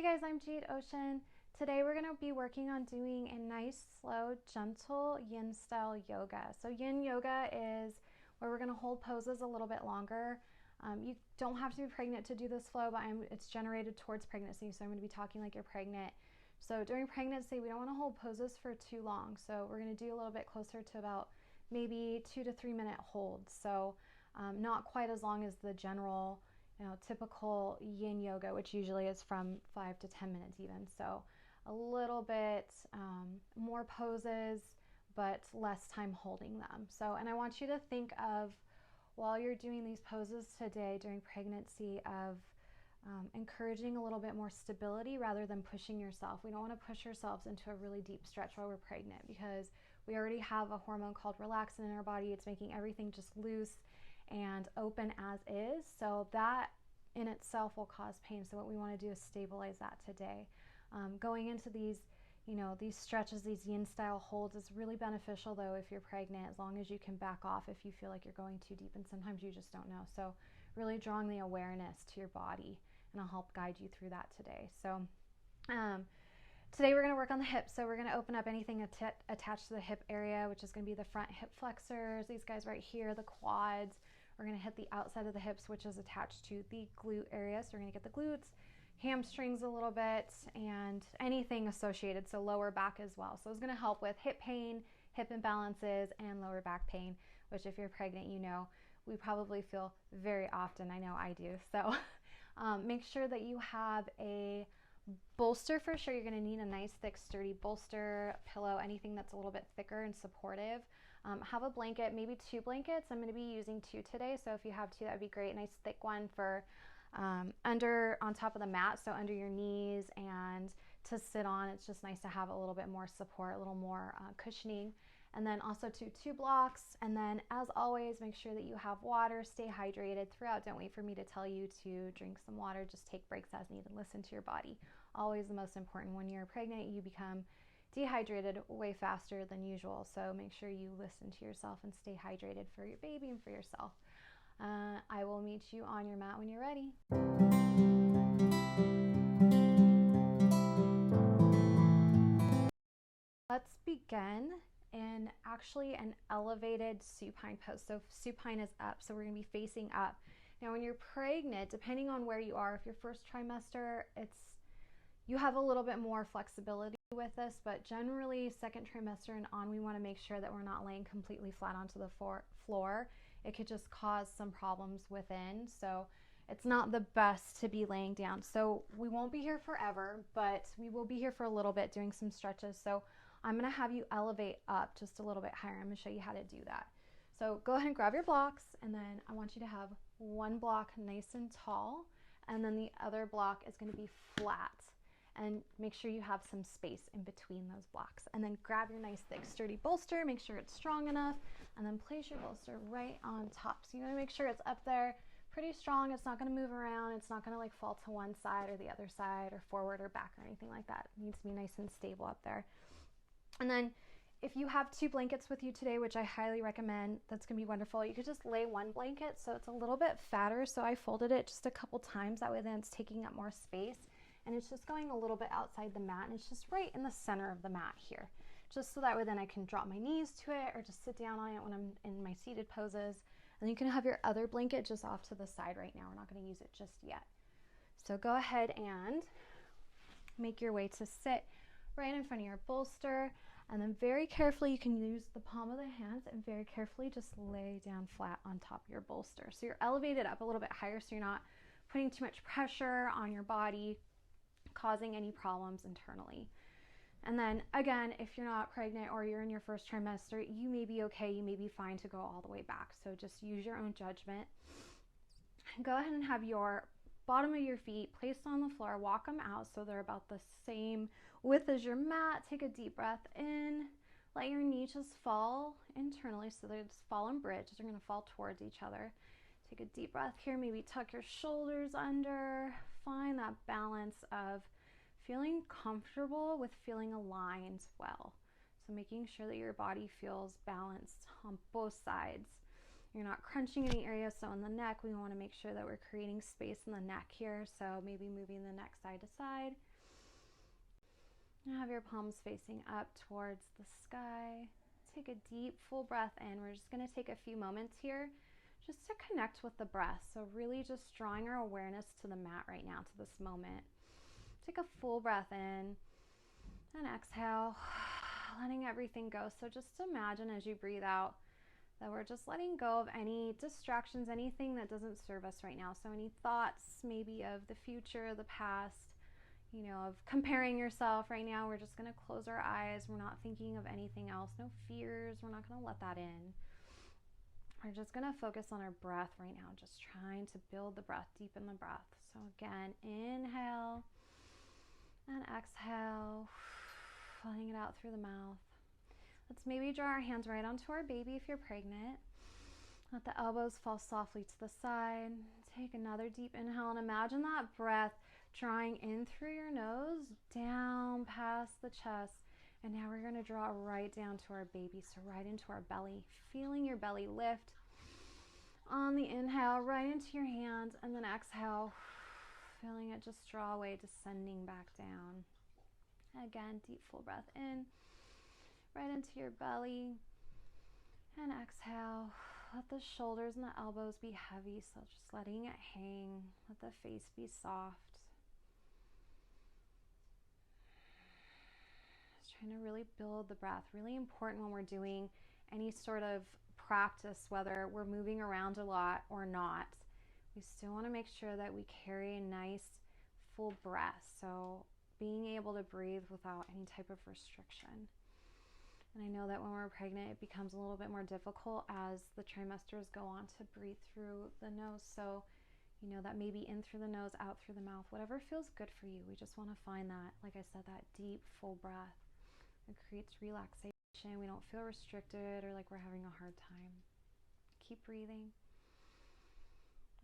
Hey guys, I'm Jade Ocean. Today we're going to be working on doing a nice, slow, gentle yin style yoga. So yin yoga is where we're going to hold poses a little bit longer. You don't have to be pregnant to do this flow, but it's generated towards pregnancy, so I'm going to be talking like you're pregnant. So during pregnancy, we don't want to hold poses for too long. So we're going to do a little bit closer to about maybe 2 to 3 minute holds. So not quite as long as the general typical yin yoga, which usually is from 5 to 10 minutes even. So a little bit more poses, but less time holding them. So, and I want you to think of, while you're doing these poses today during pregnancy, of encouraging a little bit more stability rather than pushing yourself. We don't want to push ourselves into a really deep stretch while we're pregnant, because we already have a hormone called relaxin in our body. It's making everything just loose and open as is, so that in itself will cause pain. So what we want to do is stabilize that today. Going into these these stretches, these yin style holds, is really beneficial though if you're pregnant, as long as you can back off if you feel like you're going too deep, and sometimes you just don't know. So really drawing the awareness to your body, and I'll help guide you through that today. So today we're going to work on the hips. So we're going to open up anything attached to the hip area, which is going to be the front hip flexors, these guys right here, the quads. We're going to hit the outside of the hips, which is attached to the glute area. So we're going to get the glutes, hamstrings a little bit, and anything associated, so lower back as well. So it's going to help with hip pain, hip imbalances, and lower back pain, which if you're pregnant, we probably feel very often. I know I do. So make sure that you have a bolster for sure. You're going to need a nice, thick, sturdy bolster, pillow, anything that's a little bit thicker and supportive. Have a blanket, maybe 2 blankets. I'm going to be using 2 today, so if you have 2, that would be great. Nice thick one for on top of the mat, so under your knees, and to sit on. It's just nice to have a little bit more support, a little more cushioning. And then also 2 blocks. And then, as always, make sure that you have water. Stay hydrated throughout. Don't wait for me to tell you to drink some water. Just take breaks as needed. Listen to your body. Always the most important. When you're pregnant, you become dehydrated way faster than usual. So make sure you listen to yourself and stay hydrated for your baby and for yourself. I will meet you on your mat when you're ready. Let's begin in actually an elevated supine pose. So supine is up, so we're going to be facing up. Now when you're pregnant, depending on where you are, if your first trimester, you have a little bit more flexibility with this, but generally second trimester and on, we want to make sure that we're not laying completely flat onto the floor. It could just cause some problems within, so it's not the best to be laying down. So we won't be here forever, but we will be here for a little bit doing some stretches. So I'm going to have you elevate up just a little bit higher. I'm going to show you how to do that. So go ahead and grab your blocks, and then I want you to have one block nice and tall, and then the other block is going to be flat. And make sure you have some space in between those blocks. And then grab your nice, thick, sturdy bolster. Make sure it's strong enough, and then place your bolster right on top. So you want to make sure it's up there pretty strong. It's not going to move around. It's not going to like fall to one side or the other side or forward or back or anything like that. It needs to be nice and stable up there. And then if you have 2 blankets with you today, which I highly recommend, that's going to be wonderful. You could just lay one blanket so it's a little bit fatter. So I folded it just a couple times. That way then it's taking up more space. And it's just going a little bit outside the mat, and it's just right in the center of the mat here. Just so that way then I can drop my knees to it or just sit down on it when I'm in my seated poses. And you can have your other blanket just off to the side right now. We're not going to use it just yet. So go ahead and make your way to sit right in front of your bolster, and then very carefully you can use the palm of the hands and very carefully just lay down flat on top of your bolster. So you're elevated up a little bit higher, so you're not putting too much pressure on your body, causing any problems internally. And then again, if you're not pregnant or you're in your first trimester, you may be okay, you may be fine to go all the way back. So just use your own judgment. Go ahead and have your bottom of your feet placed on the floor. Walk them out so they're about the same width as your mat. Take a deep breath in. Let your knees just fall internally, so they just fall in bridge. They're going to fall towards each other. Take a deep breath here. Maybe tuck your shoulders under. Find that balance of feeling comfortable with feeling aligned well. So making sure that your body feels balanced on both sides. You're not crunching any area. So in the neck, we want to make sure that we're creating space in the neck here. So maybe moving the neck side to side. Now have your palms facing up towards the sky. Take a deep, full breath in. We're just going to take a few moments here just to connect with the breath. So really just drawing our awareness to the mat right now, to this moment. Take a full breath in and exhale, letting everything go. So just imagine as you breathe out that we're just letting go of any distractions, anything that doesn't serve us right now. So any thoughts maybe of the future, the past, you know, of comparing yourself right now. We're just going to close our eyes. We're not thinking of anything else. No fears. We're not going to let that in. We're just going to focus on our breath right now, just trying to build the breath, deepen the breath. So again, inhale and exhale, letting it out through the mouth. Let's maybe draw our hands right onto our baby if you're pregnant. Let the elbows fall softly to the side. Take another deep inhale and imagine that breath drawing in through your nose, down past the chest. And now we're going to draw right down to our baby, so right into our belly. Feeling your belly lift. On the inhale, right into your hands, and then exhale, feeling it just draw away, descending back down. Again, deep full breath in, right into your belly, and exhale. Let the shoulders and the elbows be heavy, so just letting it hang. Let the face be soft. Just trying to really build the breath. Really important when we're doing any sort of practice, whether we're moving around a lot or not. We still want to make sure that we carry a nice full breath. So being able to breathe without any type of restriction. And I know that when we're pregnant, it becomes a little bit more difficult as the trimesters go on to breathe through the nose. So, you know, that maybe in through the nose, out through the mouth, whatever feels good for you. We just want to find that, like I said, that deep, full breath. It creates relaxation. We don't feel restricted or like we're having a hard time. Keep breathing.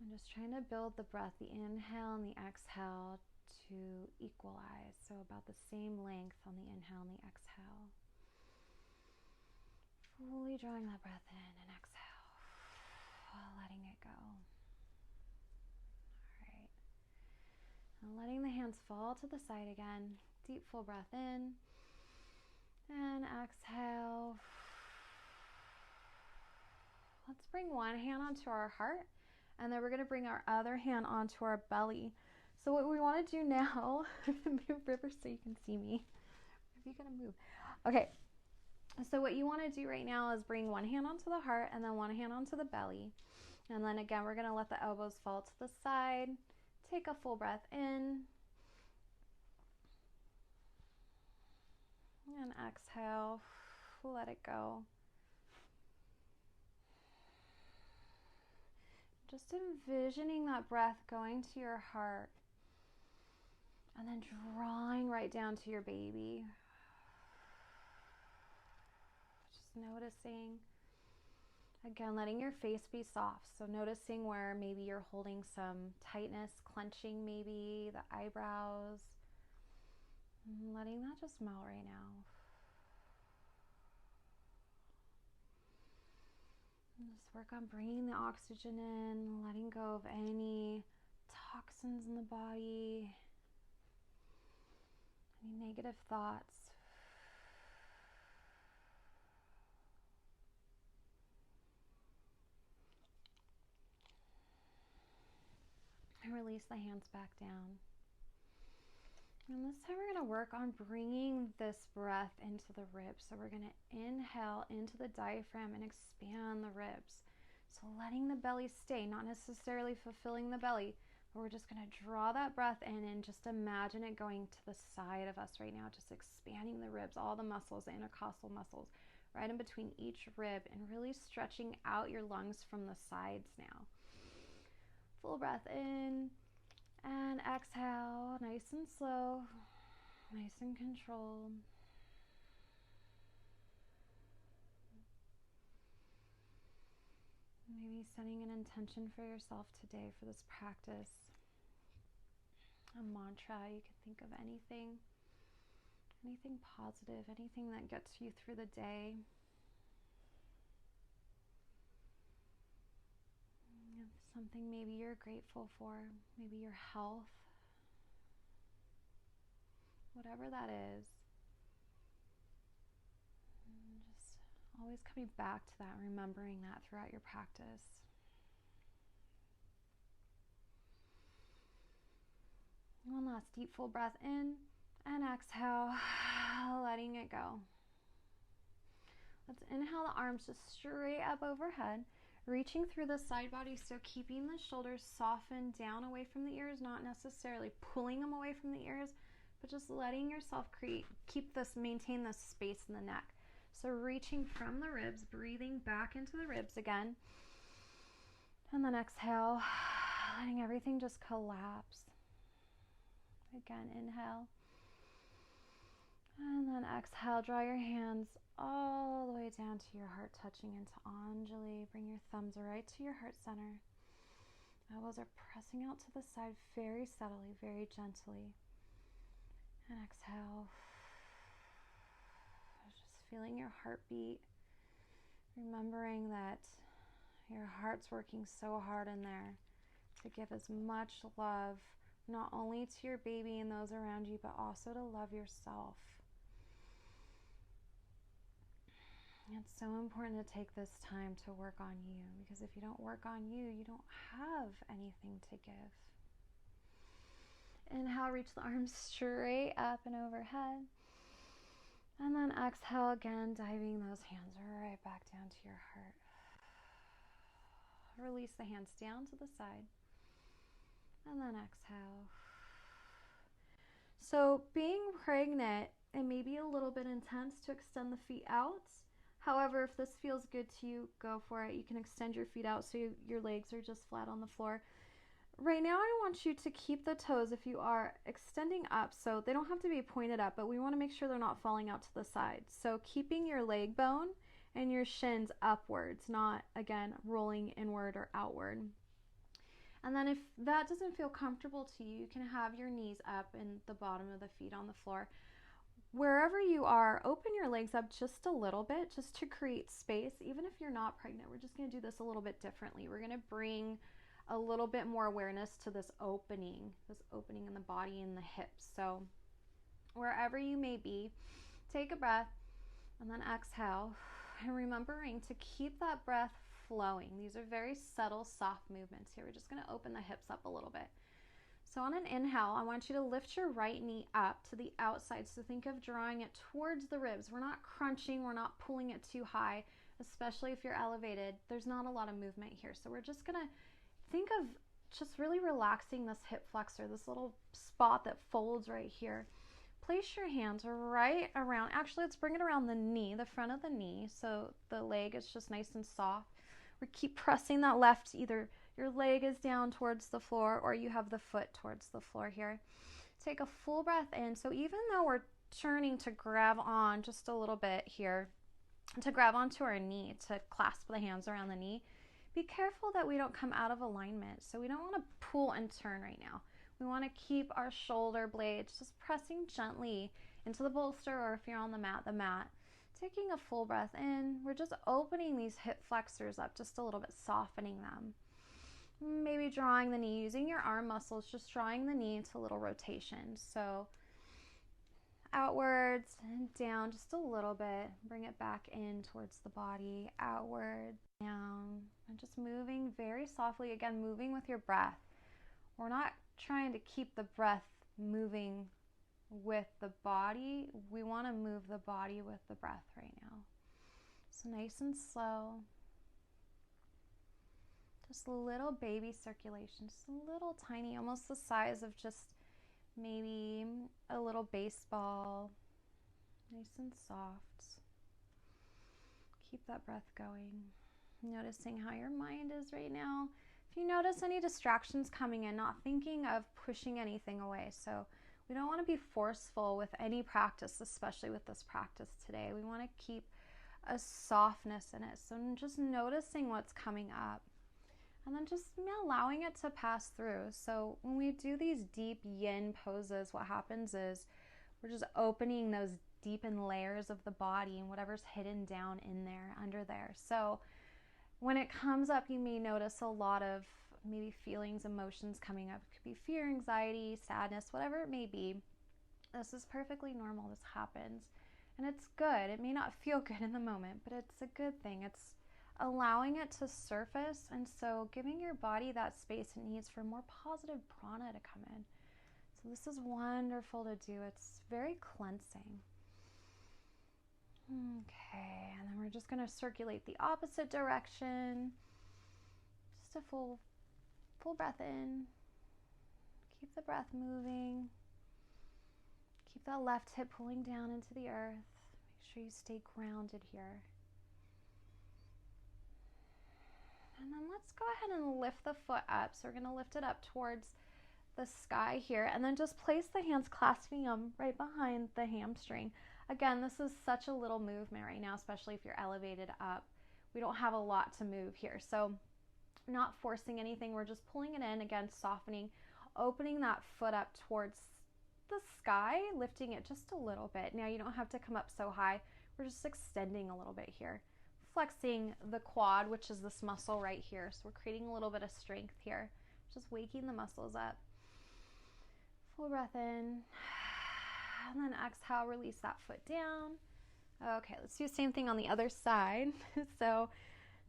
I'm just trying to build the breath, the inhale and the exhale to equalize. So about the same length on the inhale and the exhale. Fully drawing that breath in and exhale, letting it go. All right. And letting the hands fall to the side again. Deep full breath in and exhale. Let's bring one hand onto our heart, and then we're going to bring our other hand onto our belly. So what we want to do now, move River so you can see me. Are you going to move? Okay. So what you want to do right now is bring one hand onto the heart and then one hand onto the belly. And then again, we're going to let the elbows fall to the side. Take a full breath in. And exhale. Let it go. Just envisioning that breath going to your heart. And then drawing right down to your baby. Noticing, again, letting your face be soft. So noticing where maybe you're holding some tightness, clenching maybe the eyebrows. And letting that just melt right now. And just work on bringing the oxygen in, letting go of any toxins in the body, any negative thoughts. Release the hands back down. And this time we're going to work on bringing this breath into the ribs. So we're going to inhale into the diaphragm and expand the ribs. So letting the belly stay, not necessarily fulfilling the belly, but we're just going to draw that breath in and just imagine it going to the side of us right now, just expanding the ribs, all the muscles, the intercostal muscles, right in between each rib, and really stretching out your lungs from the sides now. Full breath in and exhale, nice and slow, nice and controlled. Maybe setting an intention for yourself today for this practice. A mantra, you can think of anything positive, anything that gets you through the day. Something maybe you're grateful for, maybe your health, whatever that is. Always coming back to that, remembering that throughout your practice. One last deep full breath in and exhale, letting it go. Let's inhale the arms just straight up overhead, reaching through the side body, so keeping the shoulders softened down away from the ears, not necessarily pulling them away from the ears, but just letting yourself maintain this space in the neck. So reaching from the ribs, breathing back into the ribs again, and then exhale, letting everything just collapse. Again, inhale, and then exhale, draw your hands all the way down to your heart, touching into Anjali. Bring your thumbs right to your heart center. Elbows are pressing out to the side very subtly, very gently. And exhale. Just feeling your heartbeat. Remembering that your heart's working so hard in there to give as much love, not only to your baby and those around you, but also to love yourself. It's so important to take this time to work on you, because if you don't work on you, you don't have anything to give. Inhale, reach the arms straight up and overhead. And then exhale again, diving those hands right back down to your heart. Release the hands down to the side. And then exhale. So being pregnant, it may be a little bit intense to extend the feet out. However, if this feels good to you, go for it. You can extend your feet out so your legs are just flat on the floor. Right now, I want you to keep the toes, if you are, extending up, so they don't have to be pointed up, but we want to make sure they're not falling out to the side. So keeping your leg bone and your shins upwards, not, again, rolling inward or outward. And then if that doesn't feel comfortable to you, you can have your knees up and the bottom of the feet on the floor. Wherever you are, open your legs up just a little bit, just to create space. Even if you're not pregnant, we're just going to do this a little bit differently. We're going to bring a little bit more awareness to this opening in the body and the hips. So wherever you may be, take a breath and then exhale. And remembering to keep that breath flowing. These are very subtle, soft movements here. We're just going to open the hips up a little bit. So on an inhale, I want you to lift your right knee up to the outside. So think of drawing it towards the ribs. We're not crunching, we're not pulling it too high, especially if you're elevated. There's not a lot of movement here. So we're just gonna think of just really relaxing this hip flexor, this little spot that folds right here. Place your hands right around, actually let's bring it around the knee, the front of the knee, so the leg is just nice and soft. We keep pressing that left, either your leg is down towards the floor or you have the foot towards the floor here. Take a full breath in. So even though we're turning to grab on just a little bit here, to grab onto our knee, to clasp the hands around the knee, be careful that we don't come out of alignment. So we don't want to pull and turn right now. We want to keep our shoulder blades just pressing gently into the bolster, or if you're on the mat, Taking a full breath in, we're just opening these hip flexors up just a little bit, softening them. Maybe drawing the knee, using your arm muscles, just drawing the knee into a little rotation. So outwards and down just a little bit. Bring it back in towards the body, outward, down, and just moving very softly. Again, moving with your breath. We're not trying to keep the breath moving with the body. We want to move the body with the breath right now. So nice and slow. Just a little baby circulation, just a little tiny, almost the size of just maybe a little baseball. Nice and soft. Keep that breath going. Noticing how your mind is right now. If you notice any distractions coming in, not thinking of pushing anything away. So we don't want to be forceful with any practice, especially with this practice today. We want to keep a softness in it. So just noticing what's coming up. And then just allowing it to pass through. So when we do these deep yin poses, what happens is we're just opening those deepened layers of the body and whatever's hidden down in there, under there. So when it comes up, you may notice a lot of maybe feelings, emotions coming up. It could be fear, anxiety, sadness, whatever it may be. This is perfectly normal. This happens. And it's good. It may not feel good in the moment, but it's a good thing. It's allowing it to surface, and so giving your body that space it needs for more positive prana to come in. So this is wonderful to do. It's very cleansing. Okay, and then we're just going to circulate the opposite direction. Just a full breath in. Keep the breath moving. Keep that left hip pulling down into the earth. Make sure you stay grounded here. And then let's go ahead and lift the foot up. So we're going to lift it up towards the sky here, and then just place the hands clasping them right behind the hamstring. Again, this is such a little movement right now, especially if you're elevated up. We don't have a lot to move here, so not forcing anything. We're just pulling it in, again, softening, opening that foot up towards the sky, lifting it just a little bit. Now you don't have to come up so high. We're just extending a little bit here, flexing the quad, which is this muscle right here. So we're creating a little bit of strength here, just waking the muscles up. Full breath in, and then exhale, release that foot down. Okay, let's do the same thing on the other side. So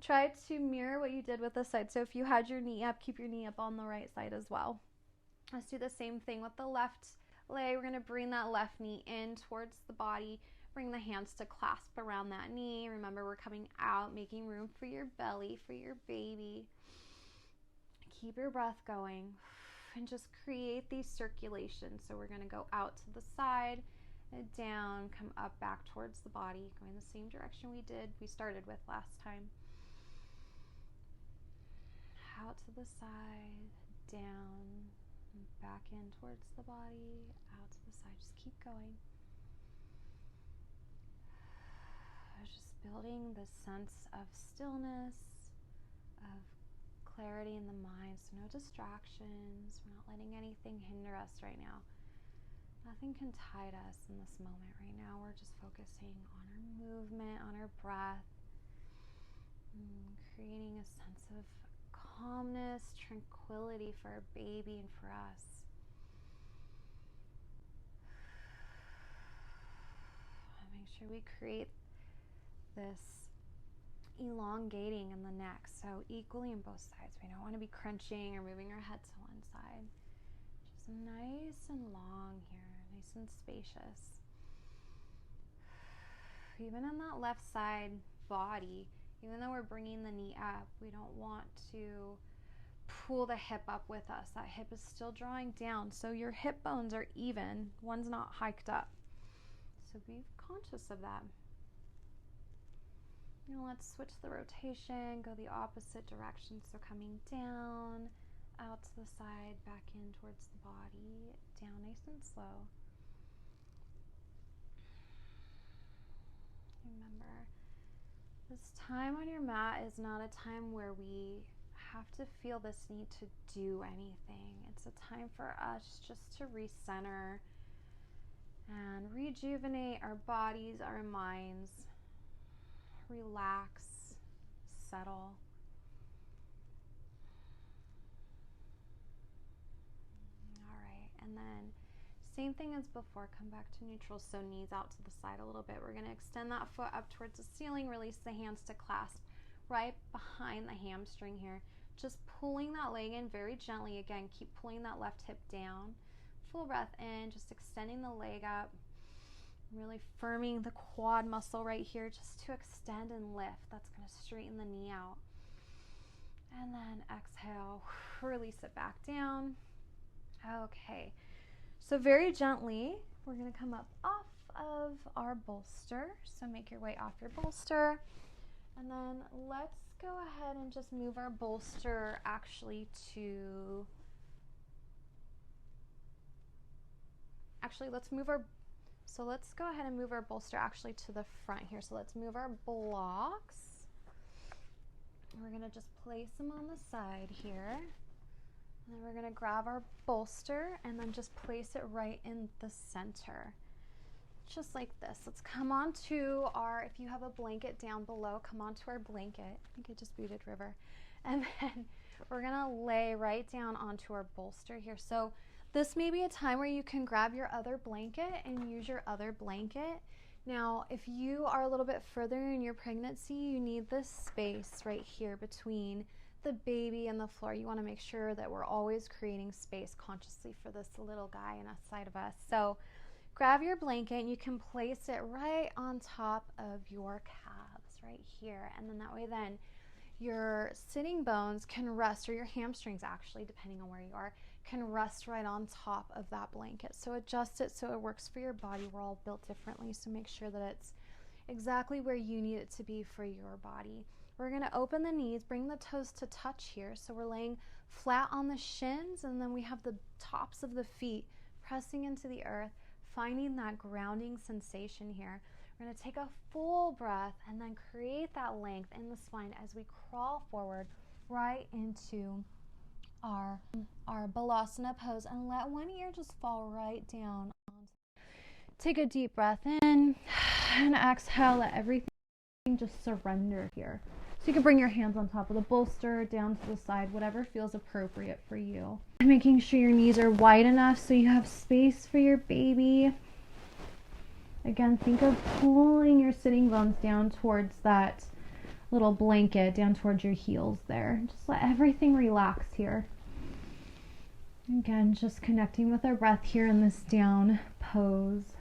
try to mirror what you did with this side. So if you had your knee up, keep your knee up on the right side as well. Let's do the same thing with the left leg. We're going to bring that left knee in towards the body. Bring the hands to clasp around that knee. Remember, we're coming out, making room for your belly, for your baby. Keep your breath going and just create these circulations. So we're going to go out to the side and down, come up back towards the body, going the same direction we started with last time. Out to the side, down, back in towards the body, out to the side. Just keep going. Just building this sense of stillness, of clarity in the mind, so no distractions. We're not letting anything hinder us right now. Nothing can tide us in this moment right now. We're just focusing on our movement, on our breath, creating a sense of calmness, tranquility for our baby and for us. Make sure we create this elongating in the neck, so equally in both sides. We don't want to be crunching or moving our head to one side. Just nice and long here, nice and spacious. Even in that left side body, even though we're bringing the knee up, we don't want to pull the hip up with us. That hip is still drawing down, so your hip bones are even. One's not hiked up. So be conscious of that. Now let's switch the rotation, go the opposite direction. So coming down, out to the side, back in towards the body, down nice and slow. Remember, this time on your mat is not a time where we have to feel this need to do anything. It's a time for us just to recenter and rejuvenate our bodies, our minds, relax, settle. All right, and then same thing as before, come back to neutral, so knees out to the side a little bit. We're going to extend that foot up towards the ceiling, release the hands to clasp right behind the hamstring here. Just pulling that leg in very gently. Again, keep pulling that left hip down. Full breath in, just extending the leg up. Really firming the quad muscle right here just to extend and lift. That's going to straighten the knee out. And then exhale, release it back down. Okay, so very gently, we're going to come up off of our bolster. So make your way off your bolster. And then let's go ahead and just move our bolster let's go ahead and move our bolster actually to the front here. So let's move our blocks. We're going to just place them on the side here. And then we're going to grab our bolster and then just place it right in the center. Just like this. Let's come on to if you have a blanket down below, come onto our blanket. I think I just booted River. And then we're going to lay right down onto our bolster here. So this may be a time where you can grab your other blanket and use your other blanket Now, if you are a little bit further in your pregnancy, you need this space right here between the baby and the floor. You want to make sure that we're always creating space consciously for this little guy inside of us. So grab your blanket and you can place it right on top of your calves right here. And then that way then your sitting bones can rest, or your hamstrings actually, depending on where you are, can rest right on top of that blanket. So adjust it so it works for your body. We're all built differently, so make sure that it's exactly where you need it to be for your body. We're going to open the knees, bring the toes to touch here. So we're laying flat on the shins, and then we have the tops of the feet pressing into the earth, finding that grounding sensation here. We're going to take a full breath and then create that length in the spine as we crawl forward right into our Balasana pose, and let one ear just fall right down. Take a deep breath in and exhale. Let everything just surrender here. So you can bring your hands on top of the bolster, down to the side, whatever feels appropriate for you. And making sure your knees are wide enough so you have space for your baby. Again, think of pulling your sitting bones down towards that little blanket, down towards your heels there. Just let everything relax here. Again, just connecting with our breath here in this down pose.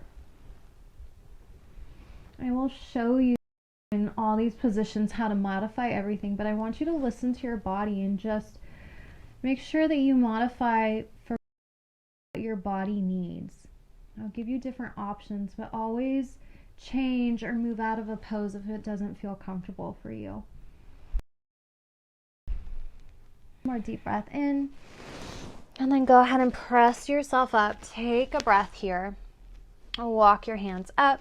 I will show you in all these positions how to modify everything, but I want you to listen to your body and just make sure that you modify for what your body needs. I'll give you different options, but always change or move out of a pose if it doesn't feel comfortable for you. More deep breath in, and then go ahead and press yourself up. Take a breath here. Walk your hands up.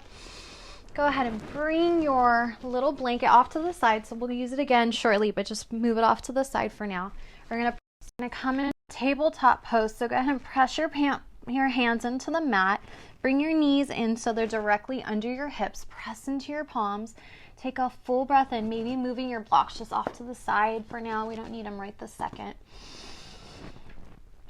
Go ahead and bring your little blanket off to the side. So we'll use it again shortly, but just move it off to the side for now. We're going to come in tabletop post. So go ahead and press your hands into the mat. Bring your knees in so they're directly under your hips. Press into your palms. Take a full breath in, maybe moving your blocks just off to the side for now. We don't need them right this second.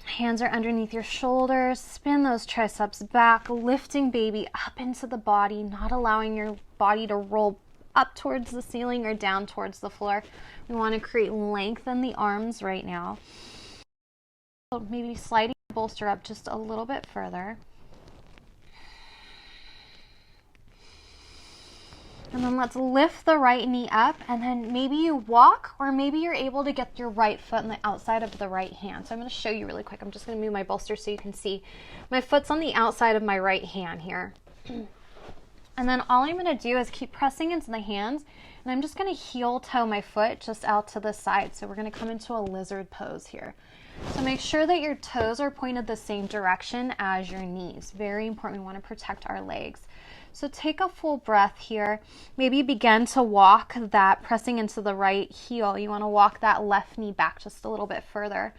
Hands are underneath your shoulders. Spin those triceps back, lifting baby up into the body, not allowing your body to roll up towards the ceiling or down towards the floor. We want to create length in the arms right now. So maybe sliding the bolster up just a little bit further. And then let's lift the right knee up, and then maybe you walk, or maybe you're able to get your right foot on the outside of the right hand. So I'm going to show you really quick. I'm just going to move my bolster so you can see. My foot's on the outside of my right hand here. And then all I'm going to do is keep pressing into the hands, and I'm just going to heel toe my foot just out to the side. So we're going to come into a lizard pose here. So make sure that your toes are pointed the same direction as your knees. Very important. We want to protect our legs. So take a full breath here. Maybe begin to walk that, pressing into the right heel. You want to walk that left knee back just a little bit further.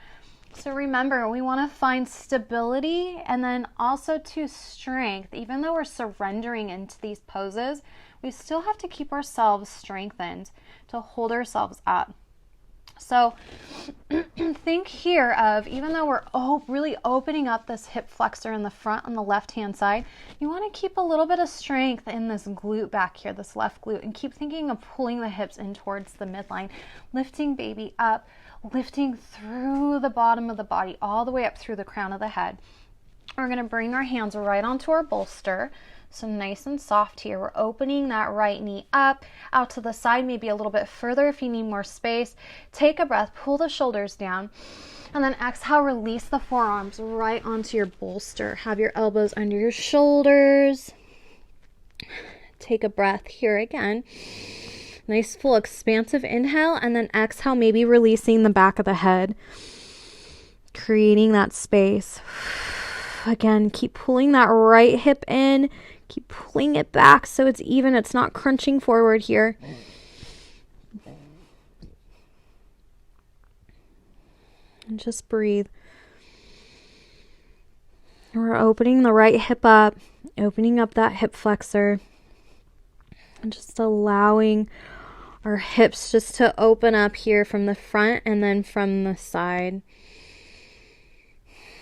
So remember, we want to find stability and then also to strength. Even though we're surrendering into these poses, we still have to keep ourselves strengthened to hold ourselves up. So think here of, even though we're really opening up this hip flexor in the front on the left-hand side, you want to keep a little bit of strength in this glute back here, this left glute, and keep thinking of pulling the hips in towards the midline, lifting baby up, lifting through the bottom of the body, all the way up through the crown of the head. We're going to bring our hands right onto our bolster. So nice and soft here. We're opening that right knee up, out to the side, maybe a little bit further if you need more space. Take a breath, pull the shoulders down, and then exhale, release the forearms right onto your bolster. Have your elbows under your shoulders. Take a breath here again. Nice full expansive inhale, and then exhale, maybe releasing the back of the head, creating that space. Again, keep pulling that right hip in. Keep pulling it back so it's even. It's not crunching forward here. And just breathe. We're opening the right hip up, opening up that hip flexor, and just allowing our hips just to open up here from the front and then from the side.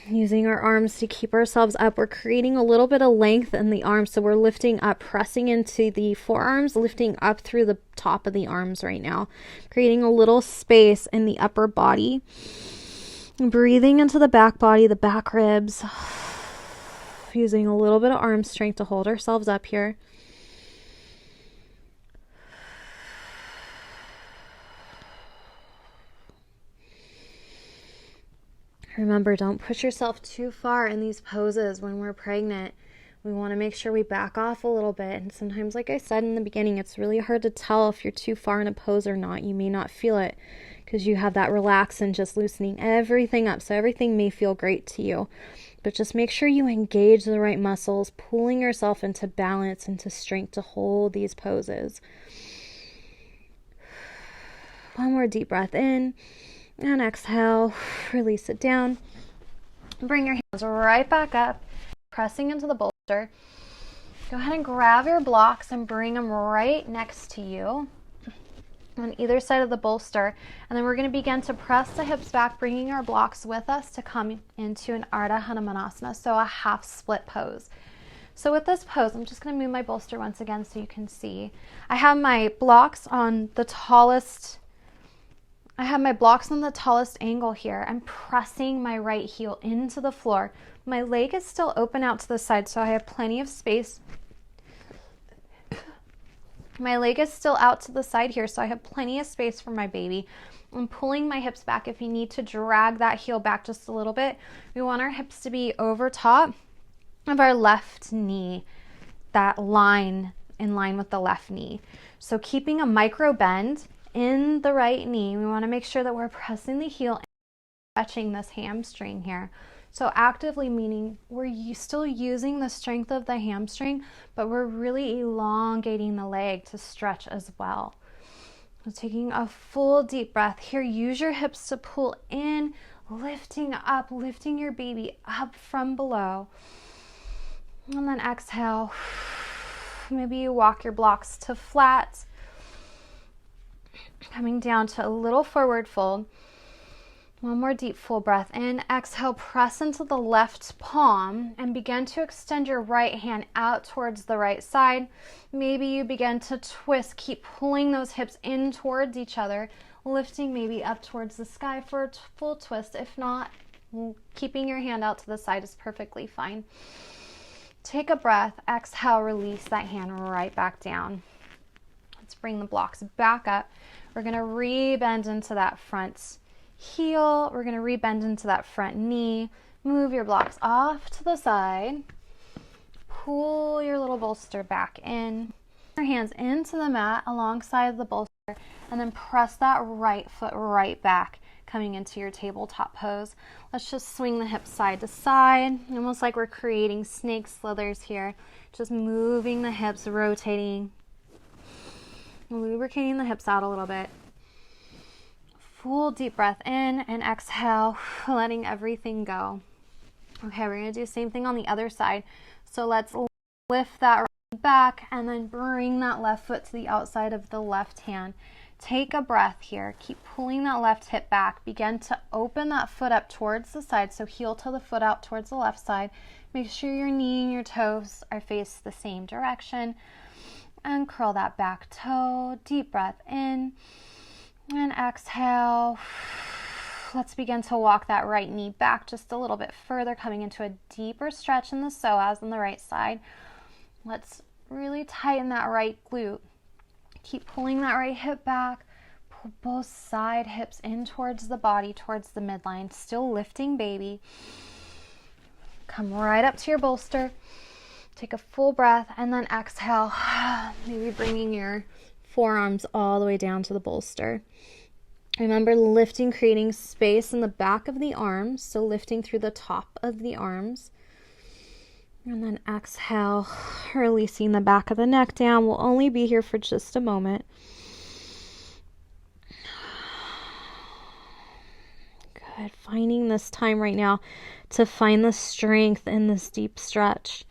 Using our arms to keep ourselves up. We're creating a little bit of length in the arms. So we're lifting up, pressing into the forearms, lifting up through the top of the arms right now. Creating a little space in the upper body. Breathing into the back body, the back ribs. Using a little bit of arm strength to hold ourselves up here. Remember, don't push yourself too far in these poses when we're pregnant. We want to make sure we back off a little bit. And sometimes, like I said in the beginning, it's really hard to tell if you're too far in a pose or not. You may not feel it because you have that relax and just loosening everything up. So everything may feel great to you. But just make sure you engage the right muscles, pulling yourself into balance, into strength to hold these poses. One more deep breath in. And exhale, release it down. Bring your hands right back up, pressing into the bolster. Go ahead and grab your blocks and bring them right next to you on either side of the bolster. And then we're going to begin to press the hips back, bringing our blocks with us to come into an Ardha Hanumanasana, so a half split pose. So with this pose, I'm just going to move my bolster once again so you can see. I have my blocks on the tallest angle here. I'm pressing my right heel into the floor. My leg is still open out to the side, so I have plenty of space. My leg is still out to the side here, so I have plenty of space for my baby. I'm pulling my hips back. If you need to drag that heel back just a little bit, we want our hips to be over top of our left knee, that line in line with the left knee. So keeping a micro bend in the right knee, we want to make sure that we're pressing the heel and stretching this hamstring here. So actively meaning we're still using the strength of the hamstring, but we're really elongating the leg to stretch as well. So taking a full deep breath here, use your hips to pull in, lifting up, lifting your baby up from below. And then exhale. Maybe you walk your blocks to flat, coming down to a little forward fold. One more deep full breath in. Exhale, press into the left palm and begin to extend your right hand out towards the right side. Maybe you begin to twist. Keep pulling those hips in towards each other, lifting maybe up towards the sky for a full twist. If not, keeping your hand out to the side is perfectly fine. Take a breath. Exhale, release that hand right back down. Let's bring the blocks back up. We're going to re-bend into that front heel. We're going to re-bend into that front knee. Move your blocks off to the side. Pull your little bolster back in. Your hands into the mat alongside the bolster, and then press that right foot right back, coming into your tabletop pose. Let's just swing the hips side to side, almost like we're creating snake slithers here. Just moving the hips, rotating, lubricating the hips out a little bit. Full deep breath in and exhale, letting everything go. Okay, we're going to do the same thing on the other side. So let's lift that right back and then bring that left foot to the outside of the left hand. Take a breath here. Keep pulling that left hip back. Begin to open that foot up towards the side. So heel to the foot out towards the left side. Make sure your knee and your toes are faced the same direction. And curl that back toe. Deep breath in. And exhale. Let's begin to walk that right knee back just a little bit further, coming into a deeper stretch in the psoas on the right side. Let's really tighten that right glute. Keep pulling that right hip back. Pull both side hips in towards the body, towards the midline. Still lifting baby. Come right up to your bolster. Take a full breath and then exhale. Maybe bringing your forearms all the way down to the bolster. Remember, lifting, creating space in the back of the arms. So lifting through the top of the arms. And then exhale, releasing the back of the neck down. We'll only be here for just a moment. Good. Finding this time right now to find the strength in this deep stretch.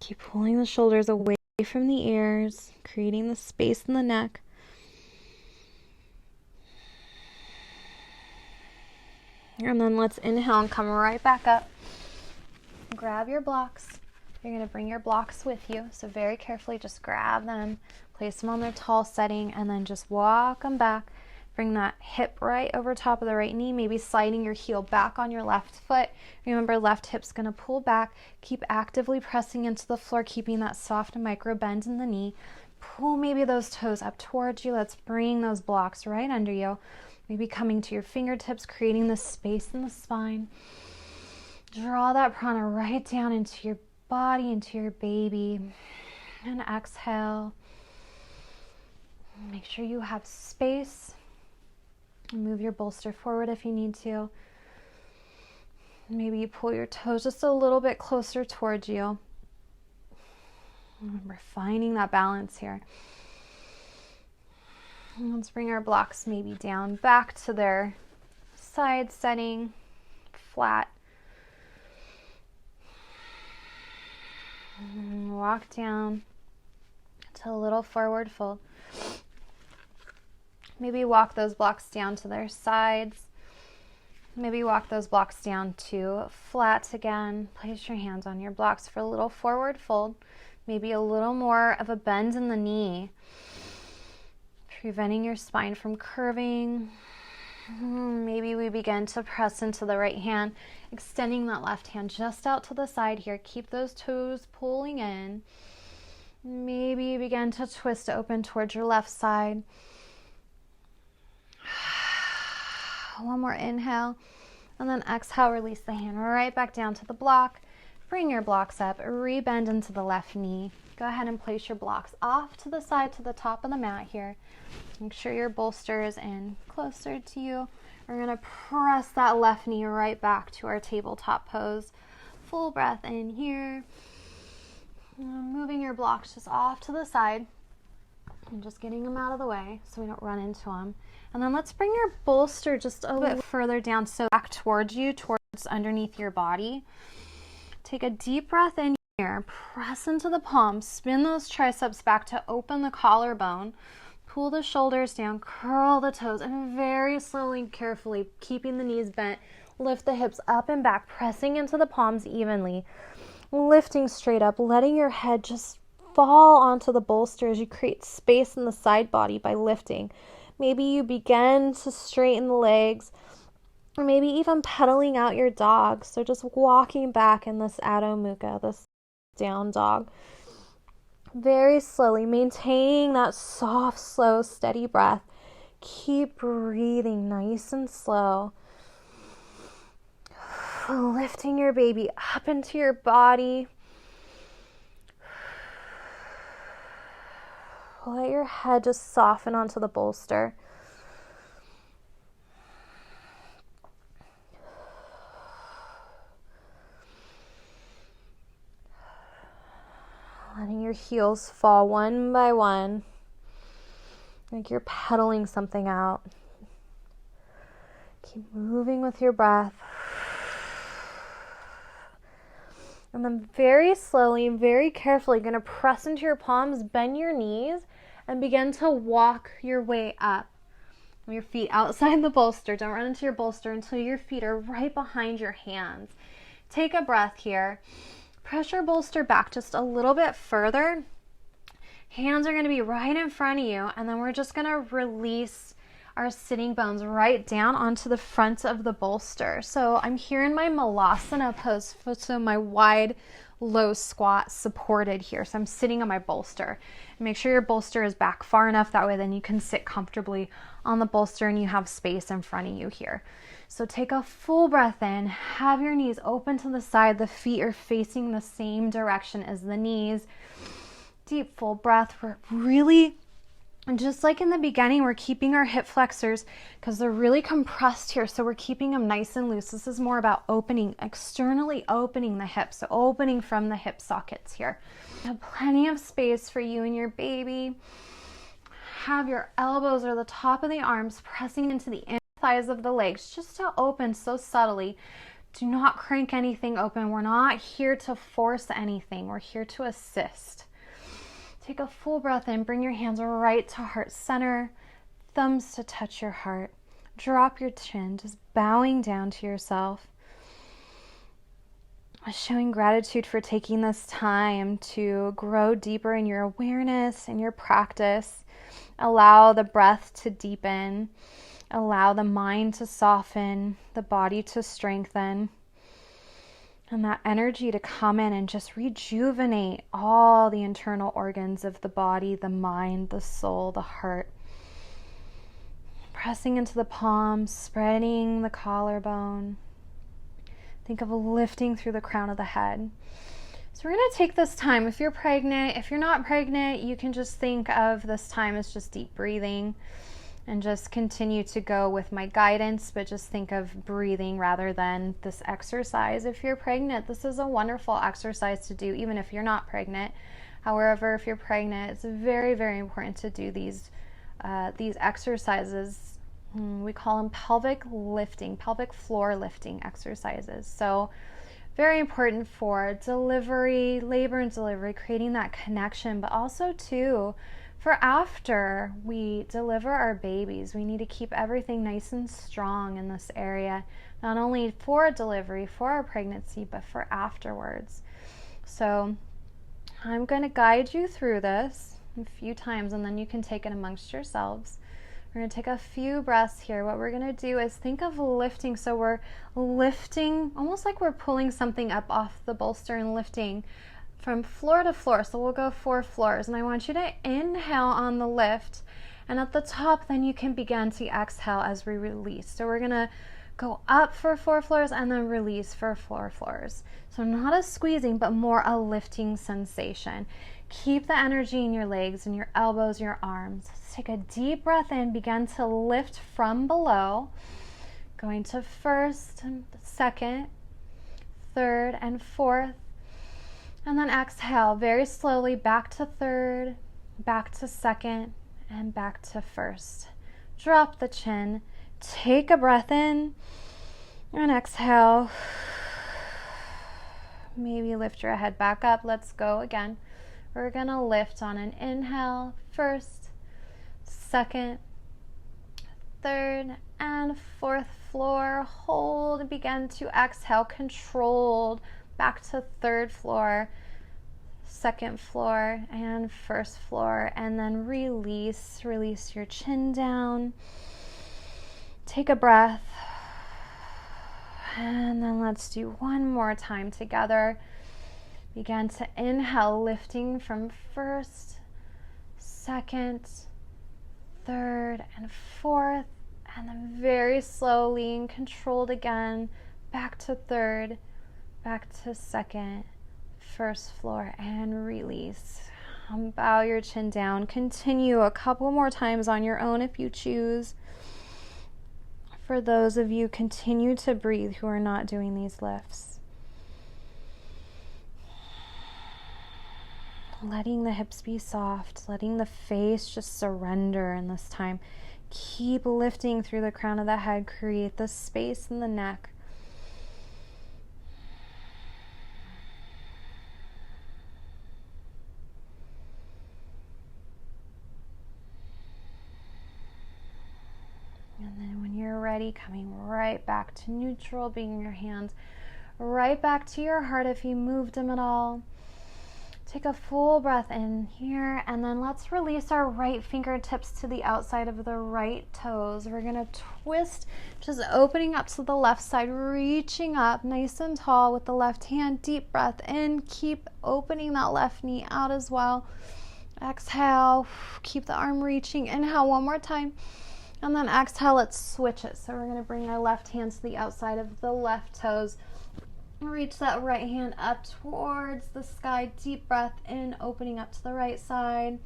Keep pulling the shoulders away from the ears, creating the space in the neck. And then let's inhale and come right back up. Grab your blocks. You're going to bring your blocks with you. So very carefully just grab them, place them on their tall setting, and then just walk them back. Bring that hip right over top of the right knee, maybe sliding your heel back on your left foot. Remember, left hip's going to pull back. Keep actively pressing into the floor, keeping that soft micro bend in the knee. Pull maybe those toes up towards you. Let's bring those blocks right under you. Maybe coming to your fingertips, creating this space in the spine. Draw that prana right down into your body, into your baby. And exhale. Make sure you have space. Move your bolster forward if you need to. Maybe you pull your toes just a little bit closer towards you. Remember, finding that balance here. Let's bring our blocks maybe down back to their side setting, flat. And walk down to a little forward fold. Maybe walk those blocks down to their sides. Maybe walk those blocks down to flat again. Place your hands on your blocks for a little forward fold. Maybe a little more of a bend in the knee, preventing your spine from curving. Maybe we begin to press into the right hand, extending that left hand just out to the side here. Keep those toes pulling in. Maybe you begin to twist open towards your left side. One more inhale, and then exhale, release the hand right back down to the block. Bring your blocks up, rebend into the left knee. Go ahead and place your blocks off to the side to the top of the mat here. Make sure your bolster is in closer to you. We're going to press that left knee right back to our tabletop pose. Full breath in here. Moving your blocks just off to the side and just getting them out of the way so we don't run into them. And then let's bring your bolster just a little bit further down, so back towards you, towards underneath your body. Take a deep breath in here, press into the palms, spin those triceps back to open the collarbone, pull the shoulders down, curl the toes, and very slowly and carefully, keeping the knees bent, lift the hips up and back, pressing into the palms evenly, lifting straight up, letting your head just fall onto the bolster as you create space in the side body by lifting. Maybe you begin to straighten the legs, or maybe even pedaling out your dog. So just walking back in this Adho Mukha, this down dog. Very slowly, maintaining that soft, slow, steady breath. Keep breathing nice and slow. Lifting your baby up into your body. Let your head just soften onto the bolster. Letting your heels fall one by one, like you're pedaling something out. Keep moving with your breath. And then very slowly and very carefully, you're going to press into your palms, bend your knees, and begin to walk your way up. Your feet outside the bolster. Don't run into your bolster until your feet are right behind your hands. Take a breath here. Press your bolster back just a little bit further. Hands are going to be right in front of you, and then we're just going to release our sitting bones right down onto the front of the bolster. So I'm here in my Malasana pose, so my wide low squat supported here. So I'm sitting on my bolster. Make sure your bolster is back far enough, that way then you can sit comfortably on the bolster and you have space in front of you here. So take a full breath in, have your knees open to the side, the feet are facing the same direction as the knees. Deep full breath. We're really, just like in the beginning, we're keeping our hip flexors because they're really compressed here, so we're keeping them nice and loose. This is more about opening, externally opening the hips, so opening from the hip sockets here. You have plenty of space for you and your baby. Have your elbows or the top of the arms pressing into the inner thighs of the legs just to open so subtly. Do not crank anything open. We're not here to force anything. We're here to assist. Take a full breath in. Bring your hands right to heart center. Thumbs to touch your heart. Drop your chin, just bowing down to yourself. Showing gratitude for taking this time to grow deeper in your awareness and your practice. Allow the breath to deepen. Allow the mind to soften, the body to strengthen, and that energy to come in and just rejuvenate all the internal organs of the body, the mind, the soul, the heart. Pressing into the palms, spreading the collarbone. Think of lifting through the crown of the head. So we're going to take this time. If you're pregnant, if you're not pregnant, you can just think of this time as just deep breathing and just continue to go with my guidance, but just think of breathing rather than this exercise. If you're pregnant, this is a wonderful exercise to do, even if you're not pregnant. However, if you're pregnant, it's very, very important to do these exercises. We call them pelvic floor lifting exercises. So very important for delivery, labor and delivery, creating that connection, but also too, for after we deliver our babies, we need to keep everything nice and strong in this area, not only for delivery, for our pregnancy, but for afterwards. So I'm going to guide you through this a few times, and then you can take it amongst yourselves. We're going to take a few breaths here. What we're going to do is think of lifting. So we're lifting almost like we're pulling something up off the bolster and lifting from floor to floor. So we'll go 4 floors, and I want you to inhale on the lift, and at the top then you can begin to exhale as we release. So we're going to go up for 4 floors and then release for 4 floors. So not a squeezing, but more a lifting sensation. Keep the energy in your legs and your elbows, your arms. Take a deep breath in, begin to lift from below, going to first, second, third, and fourth. And then exhale very slowly back to third, back to second, and back to first. Drop the chin, take a breath in, and exhale. Maybe lift your head back up. Let's go again. We're going to lift on an inhale, first, second, third, and fourth floor. Hold and begin to exhale, controlled, back to third floor, second floor, and first floor, and then release your chin down. Take a breath, and then let's do one more time together. Begin to inhale, lifting from first, second, third, and fourth, and then very slowly and controlled again, back to third, back to second, first floor, and release. Bow your chin down. Continue a couple more times on your own if you choose. For those of you, continue to breathe who are not doing these lifts. Letting the hips be soft, letting the face just surrender in this time. Keep lifting through the crown of the head. Create the space in the neck. And then when you're ready, coming right back to neutral, bringing your hands right back to your heart if you moved them at all. Take a full breath in here, and then let's release our right fingertips to the outside of the right toes. We're going to twist, just opening up to the left side, reaching up nice and tall with the left hand. Deep breath in. Keep opening that left knee out as well. Exhale. Keep the arm reaching. Inhale one more time. And then exhale, let's switch it. So we're going to bring our left hand to the outside of the left toes. Reach that right hand up towards the sky. Deep breath in, opening up to the right side.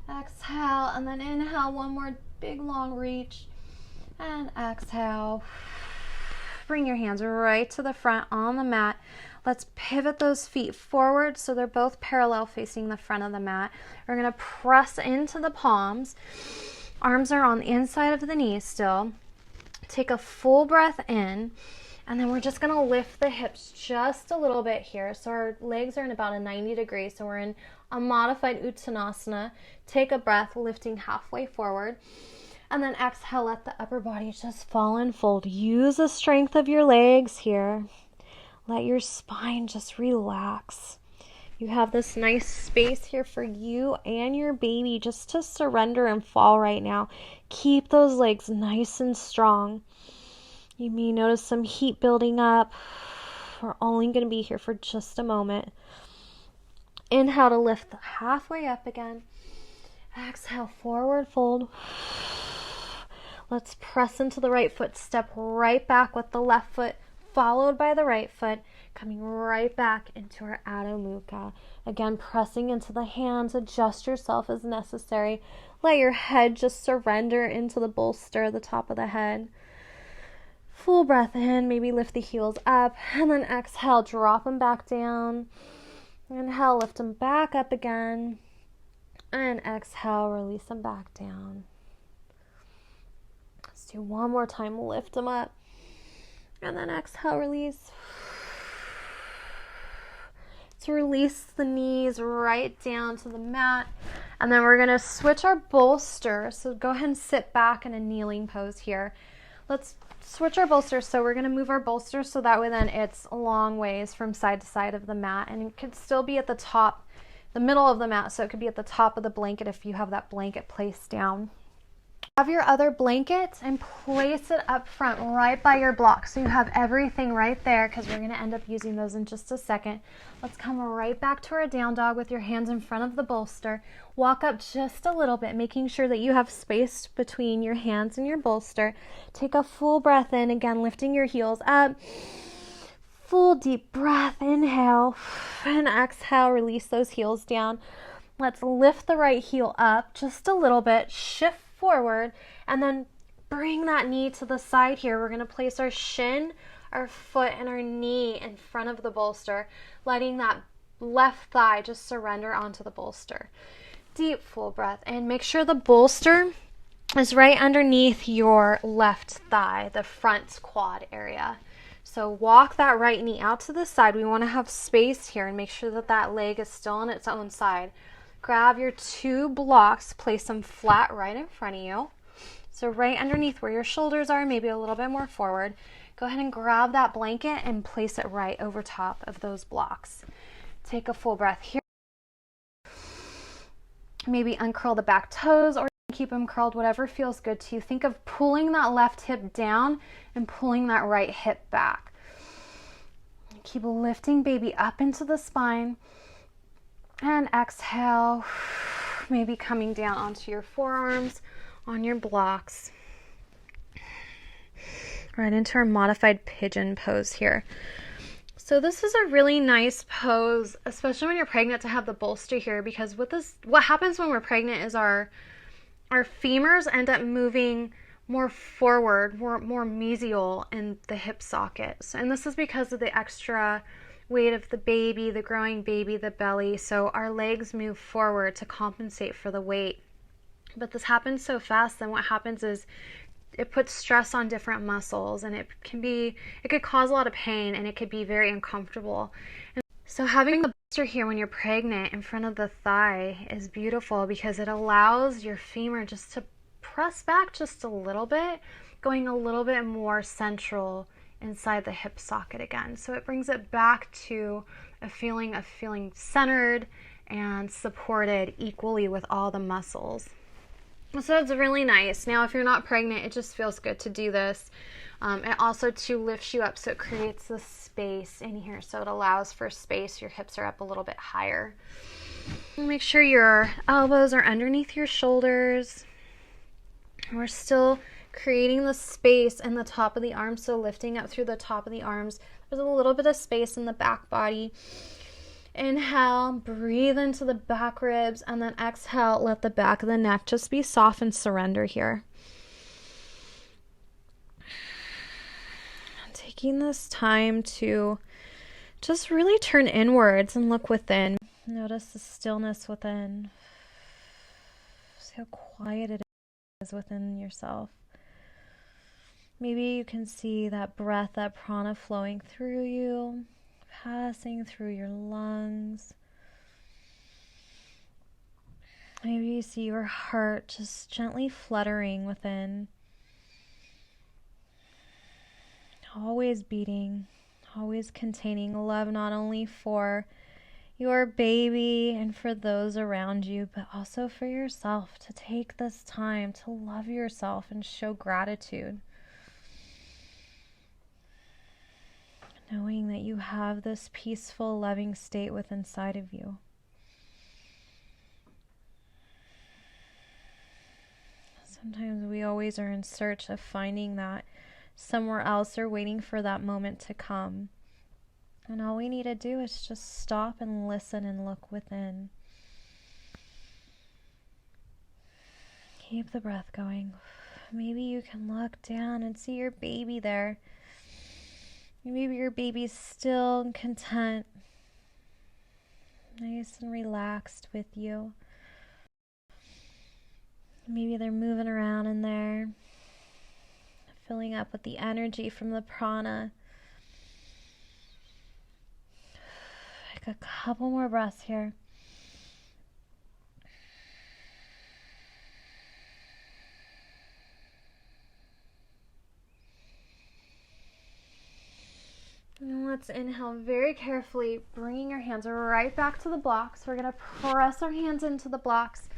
Exhale, and then inhale, one more big long reach. And exhale. Bring your hands right to the front on the mat. Let's pivot those feet forward so they're both parallel facing the front of the mat. We're going to press into the palms. Arms are on the inside of the knees still. Take a full breath in. And then we're just going to lift the hips just a little bit here. So our legs are in about a 90 degree. So we're in a modified Uttanasana. Take a breath, lifting halfway forward. And then exhale, let the upper body just fall and fold. Use the strength of your legs here. Let your spine just relax. You have this nice space here for you and your baby just to surrender and fall right now. Keep those legs nice and strong. You may notice some heat building up. We're only going to be here for just a moment. Inhale to lift halfway up again. Exhale, forward fold. Let's press into the right foot. Step right back with the left foot, followed by the right foot, coming right back into our Adho Mukha. Again, pressing into the hands. Adjust yourself as necessary. Let your head just surrender into the bolster, the top of the head. Full breath in, maybe lift the heels up, and then exhale, drop them back down. Inhale, lift them back up again, and exhale, release them back down. Let's do one more time, lift them up, and then exhale, release. So release the knees right down to the mat, and then we're going to switch our bolster. So go ahead and sit back in a kneeling pose here. Let's switch our bolster. So we're going to move our bolster so that way then it's a long ways from side to side of the mat, and it could still be at the top, the middle of the mat, so it could be at the top of the blanket if you have that blanket placed down. Have your other blanket and place it up front right by your block so you have everything right there, because we're going to end up using those in just a second. Let's come right back to our down dog with your hands in front of the bolster. Walk up just a little bit, making sure that you have space between your hands and your bolster. Take a full breath in, again lifting your heels up. Full deep breath, inhale, and exhale, release those heels down. Let's lift the right heel up just a little bit, shift forward, and then bring that knee to the side here. We're going to place our shin, our foot, and our knee in front of the bolster, letting that left thigh just surrender onto the bolster. Deep full breath, and make sure the bolster is right underneath your left thigh, the front quad area. So walk that right knee out to the side. We want to have space here and make sure that that leg is still on its own side. Grab your two blocks, place them flat right in front of you. So right underneath where your shoulders are, maybe a little bit more forward. Go ahead and grab that blanket and place it right over top of those blocks. Take a full breath here. Maybe uncurl the back toes or keep them curled, whatever feels good to you. Think of pulling that left hip down and pulling that right hip back. Keep lifting baby up into the spine. And exhale, maybe coming down onto your forearms, on your blocks. Right into our modified pigeon pose here. So this is a really nice pose, especially when you're pregnant, to have the bolster here, because what happens when we're pregnant is our femurs end up moving more forward, more mesial in the hip sockets. And this is because of the extra weight of the baby, the growing baby, the belly. So our legs move forward to compensate for the weight. But this happens so fast, then what happens is it puts stress on different muscles, and it could cause a lot of pain, and it could be very uncomfortable. And so having the bolster here when you're pregnant in front of the thigh is beautiful, because it allows your femur just to press back just a little bit, going a little bit more central inside the hip socket again. So it brings it back to a feeling of feeling centered and supported equally with all the muscles. So it's really nice. Now, if you're not pregnant, it just feels good to do this. It also too lifts you up, so it creates this space in here. So it allows for space. Your hips are up a little bit higher. Make sure your elbows are underneath your shoulders. We're still creating the space in the top of the arms, so lifting up through the top of the arms. There's a little bit of space in the back body. Inhale, breathe into the back ribs, and then exhale, let the back of the neck just be soft and surrender here. Taking this time to just really turn inwards and look within. Notice the stillness within. See how quiet it is within yourself. Maybe you can see that breath, that prana flowing through you, passing through your lungs. Maybe you see your heart just gently fluttering within, always beating, always containing love, not only for your baby and for those around you, but also for yourself, to take this time to love yourself and show gratitude. Knowing that you have this peaceful, loving state within inside of you. Sometimes we always are in search of finding that somewhere else or waiting for that moment to come. And all we need to do is just stop and listen and look within. Keep the breath going. Maybe you can look down and see your baby there. Maybe your baby's still and content, nice and relaxed with you. Maybe they're moving around in there, filling up with the energy from the prana. Take a couple more breaths here. And let's inhale very carefully, bringing your hands right back to the blocks. We're going to press our hands into the blocks.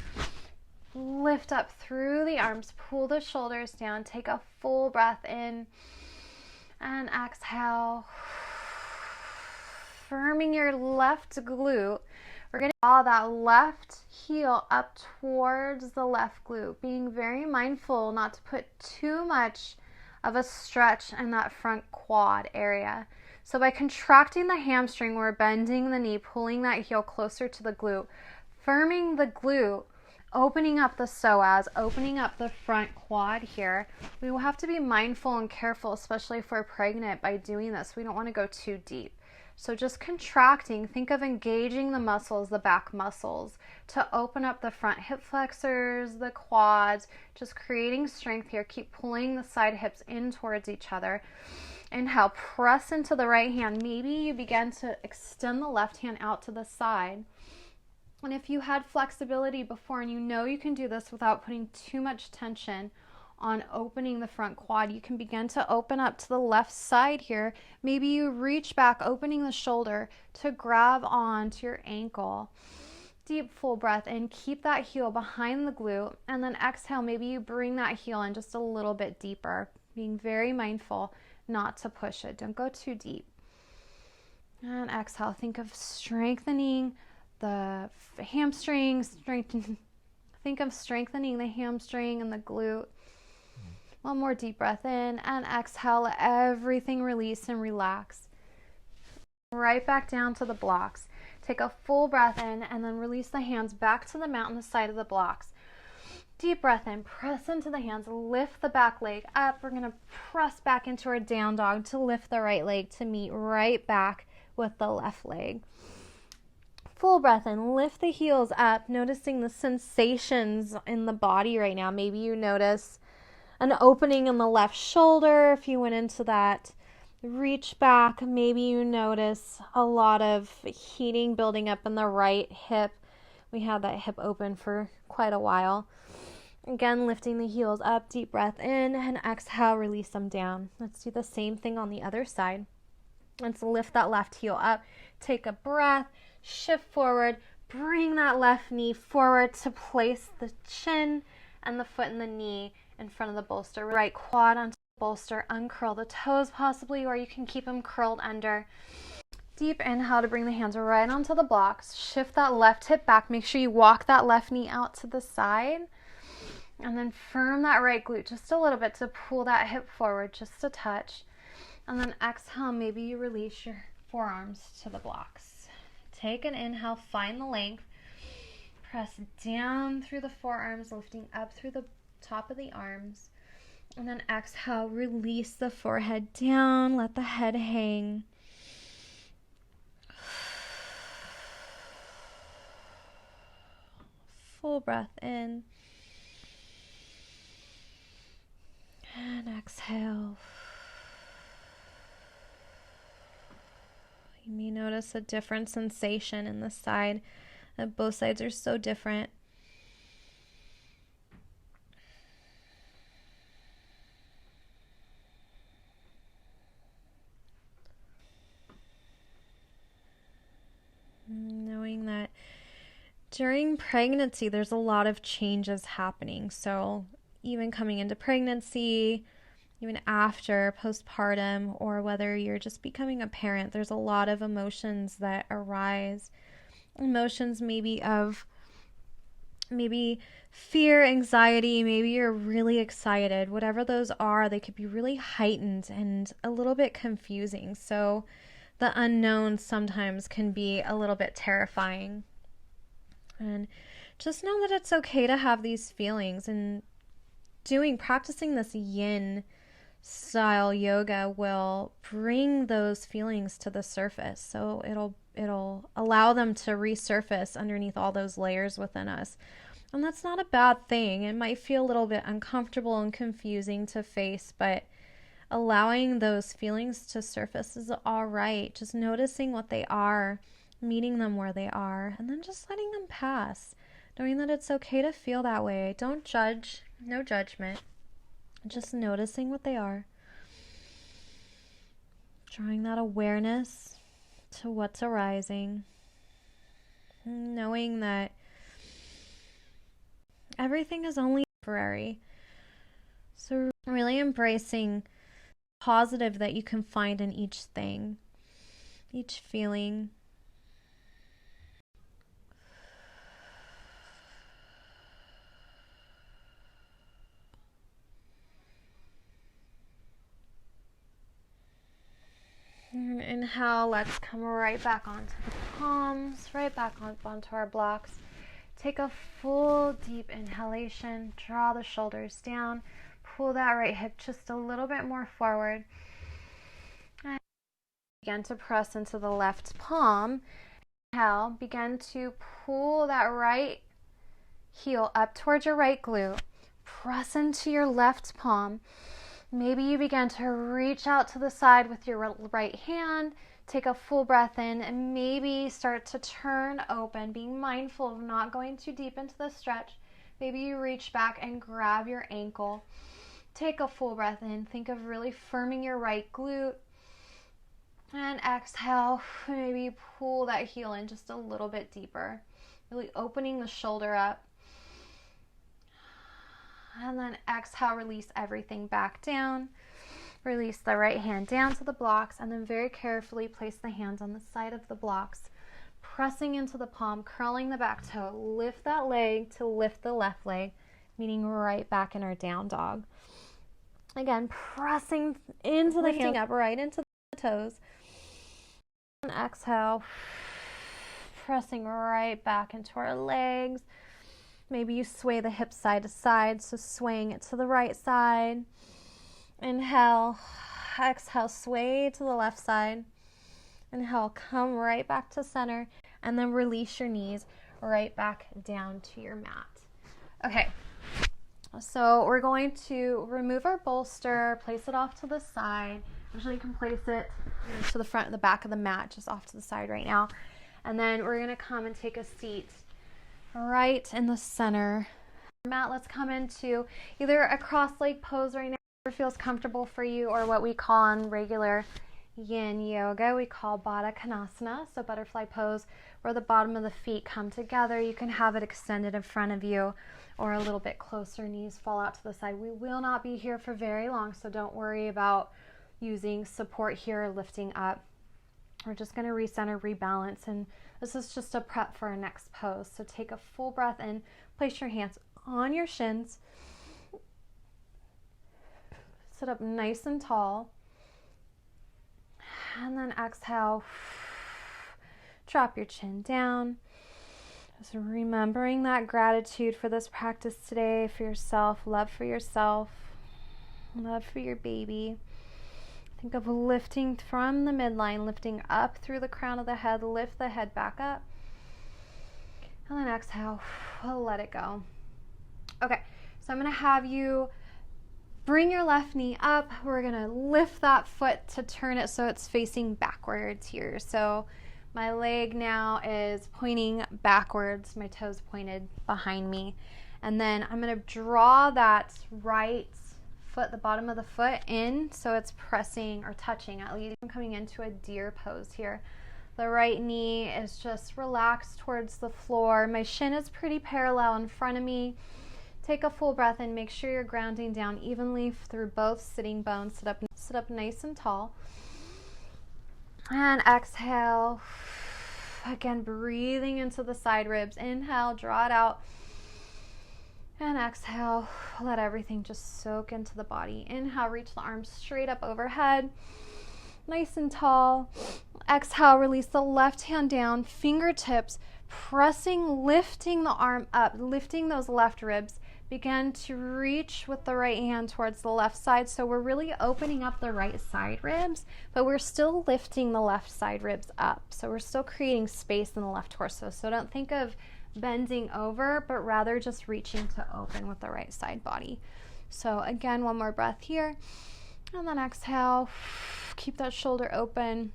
Lift up through the arms, pull the shoulders down, take a full breath in, and exhale. Firming your left glute, we're going to draw that left heel up towards the left glute, being very mindful not to put too much of a stretch in that front quad area. So by contracting the hamstring, we're bending the knee, pulling that heel closer to the glute, firming the glute, opening up the psoas, opening up the front quad here. We will have to be mindful and careful, especially if we're pregnant, by doing this. We don't want to go too deep. So just contracting, think of engaging the muscles, the back muscles, to open up the front hip flexors, the quads, just creating strength here. Keep pulling the side hips in towards each other. Inhale, press into the right hand. Maybe you begin to extend the left hand out to the side. And if you had flexibility before and you know you can do this without putting too much tension on opening the front quad, you can begin to open up to the left side here. Maybe you reach back, opening the shoulder to grab onto your ankle. Deep full breath in, keep that heel behind the glute, and then exhale. Maybe you bring that heel in just a little bit deeper, being very mindful not to push it. Don't go too deep. And exhale. Think of strengthening the hamstring. Think of strengthening the hamstring and the glute. One more deep breath in, and exhale. Let everything release and relax. Right back down to the blocks. Take a full breath in, and then release the hands back to the mat on the side of the blocks. Deep breath in, press into the hands, lift the back leg up. We're going to press back into our down dog to lift the right leg to meet right back with the left leg. Full breath in, lift the heels up, noticing the sensations in the body right now. Maybe you notice an opening in the left shoulder if you went into that reach back. Maybe you notice a lot of heating building up in the right hip. We had that hip open for quite a while. Again, lifting the heels up, deep breath in, and exhale, release them down. Let's do the same thing on the other side. Let's lift that left heel up, take a breath, shift forward, bring that left knee forward to place the chin and the foot and the knee in front of the bolster. Right quad onto the bolster, uncurl the toes possibly, or you can keep them curled under. Deep inhale to bring the hands right onto the blocks. Shift that left hip back. Make sure you walk that left knee out to the side. And then firm that right glute just a little bit to pull that hip forward, just a touch. And then exhale, maybe you release your forearms to the blocks. Take an inhale, find the length. Press down through the forearms, lifting up through the top of the arms. And then exhale, release the forehead down, let the head hang. Full breath in. And exhale. You may notice a different sensation in the side. Both sides are so different. Knowing that during pregnancy, there's a lot of changes happening. So even coming into pregnancy, even after postpartum, or whether you're just becoming a parent, there's a lot of emotions that arise. Emotions maybe fear, anxiety, maybe you're really excited. Whatever those are, they could be really heightened and a little bit confusing. So the unknown sometimes can be a little bit terrifying. And just know that it's okay to have these feelings, and practicing this yin style yoga will bring those feelings to the surface. So it'll allow them to resurface underneath all those layers within us. And that's not a bad thing. It might feel a little bit uncomfortable and confusing to face, but allowing those feelings to surface is all right. Just noticing what they are, meeting them where they are, and then just letting them pass. Knowing that it's okay to feel that way. Don't judge, no judgment. Just noticing what they are. Drawing that awareness to what's arising. Knowing that everything is only temporary. So really embracing the positive that you can find in each thing, each feeling. And inhale, let's come right back onto the palms, right back onto our blocks. Take a full deep inhalation, draw the shoulders down, pull that right hip just a little bit more forward. And begin to press into the left palm. Inhale, begin to pull that right heel up towards your right glute. Press into your left palm. Maybe you begin to reach out to the side with your right hand. Take a full breath in and maybe start to turn open, being mindful of not going too deep into the stretch. Maybe you reach back and grab your ankle. Take a full breath in. Think of really firming your right glute. And exhale, maybe pull that heel in just a little bit deeper. Really opening the shoulder up. And then exhale, release everything back down. Release the right hand down to the blocks, and then very carefully place the hands on the side of the blocks, pressing into the palm, curling the back toe. Lift that leg to lift the left leg, meaning right back in our down dog. Again, pressing into the hand, up right into the toes. And exhale, pressing right back into our legs. Maybe you sway the hips side to side, so swaying it to the right side. Inhale, exhale, sway to the left side. Inhale, come right back to center, and then release your knees right back down to your mat. Okay, so we're going to remove our bolster, place it off to the side. Actually, you can place it to the front, the back of the mat, just off to the side right now. And then we're going to come and take a seat right in the center. Mat, let's come into either a cross-leg pose right now, whatever feels comfortable for you, or what we call on regular yin yoga, we call Baddha Konasana, so butterfly pose, where the bottom of the feet come together. You can have it extended in front of you or a little bit closer, knees fall out to the side. We will not be here for very long, so don't worry about using support here or lifting up. We're just going to recenter, rebalance, and this is just a prep for our next pose. So take a full breath in, place your hands on your shins, sit up nice and tall, and then exhale, drop your chin down. Just remembering that gratitude for this practice today, for yourself, love for your baby. Think of lifting from the midline, lifting up through the crown of the head, lift the head back up, and then exhale, let it go. Okay, so I'm going to have you bring your left knee up. We're gonna lift that foot to turn it so it's facing backwards here. So my leg now is pointing backwards, my toes pointed behind me. And then I'm gonna draw that right foot, the bottom of the foot in, so it's pressing or touching at least. I'm coming into a deer pose here. The right knee is just relaxed towards the floor. My shin is pretty parallel in front of me. Take a full breath and make sure you're grounding down evenly through both sitting bones. Sit up nice and tall. And exhale. Again, breathing into the side ribs. Inhale, draw it out. And exhale, let everything just soak into the body. Inhale, reach the arms straight up overhead. Nice and tall. Exhale, release the left hand down, fingertips pressing, lifting the arm up, lifting those left ribs. Begin to reach with the right hand towards the left side. So we're really opening up the right side ribs, but we're still lifting the left side ribs up. So we're still creating space in the left torso. So don't think of bending over, but rather just reaching to open with the right side body. So again, one more breath here, and then exhale. Keep that shoulder open.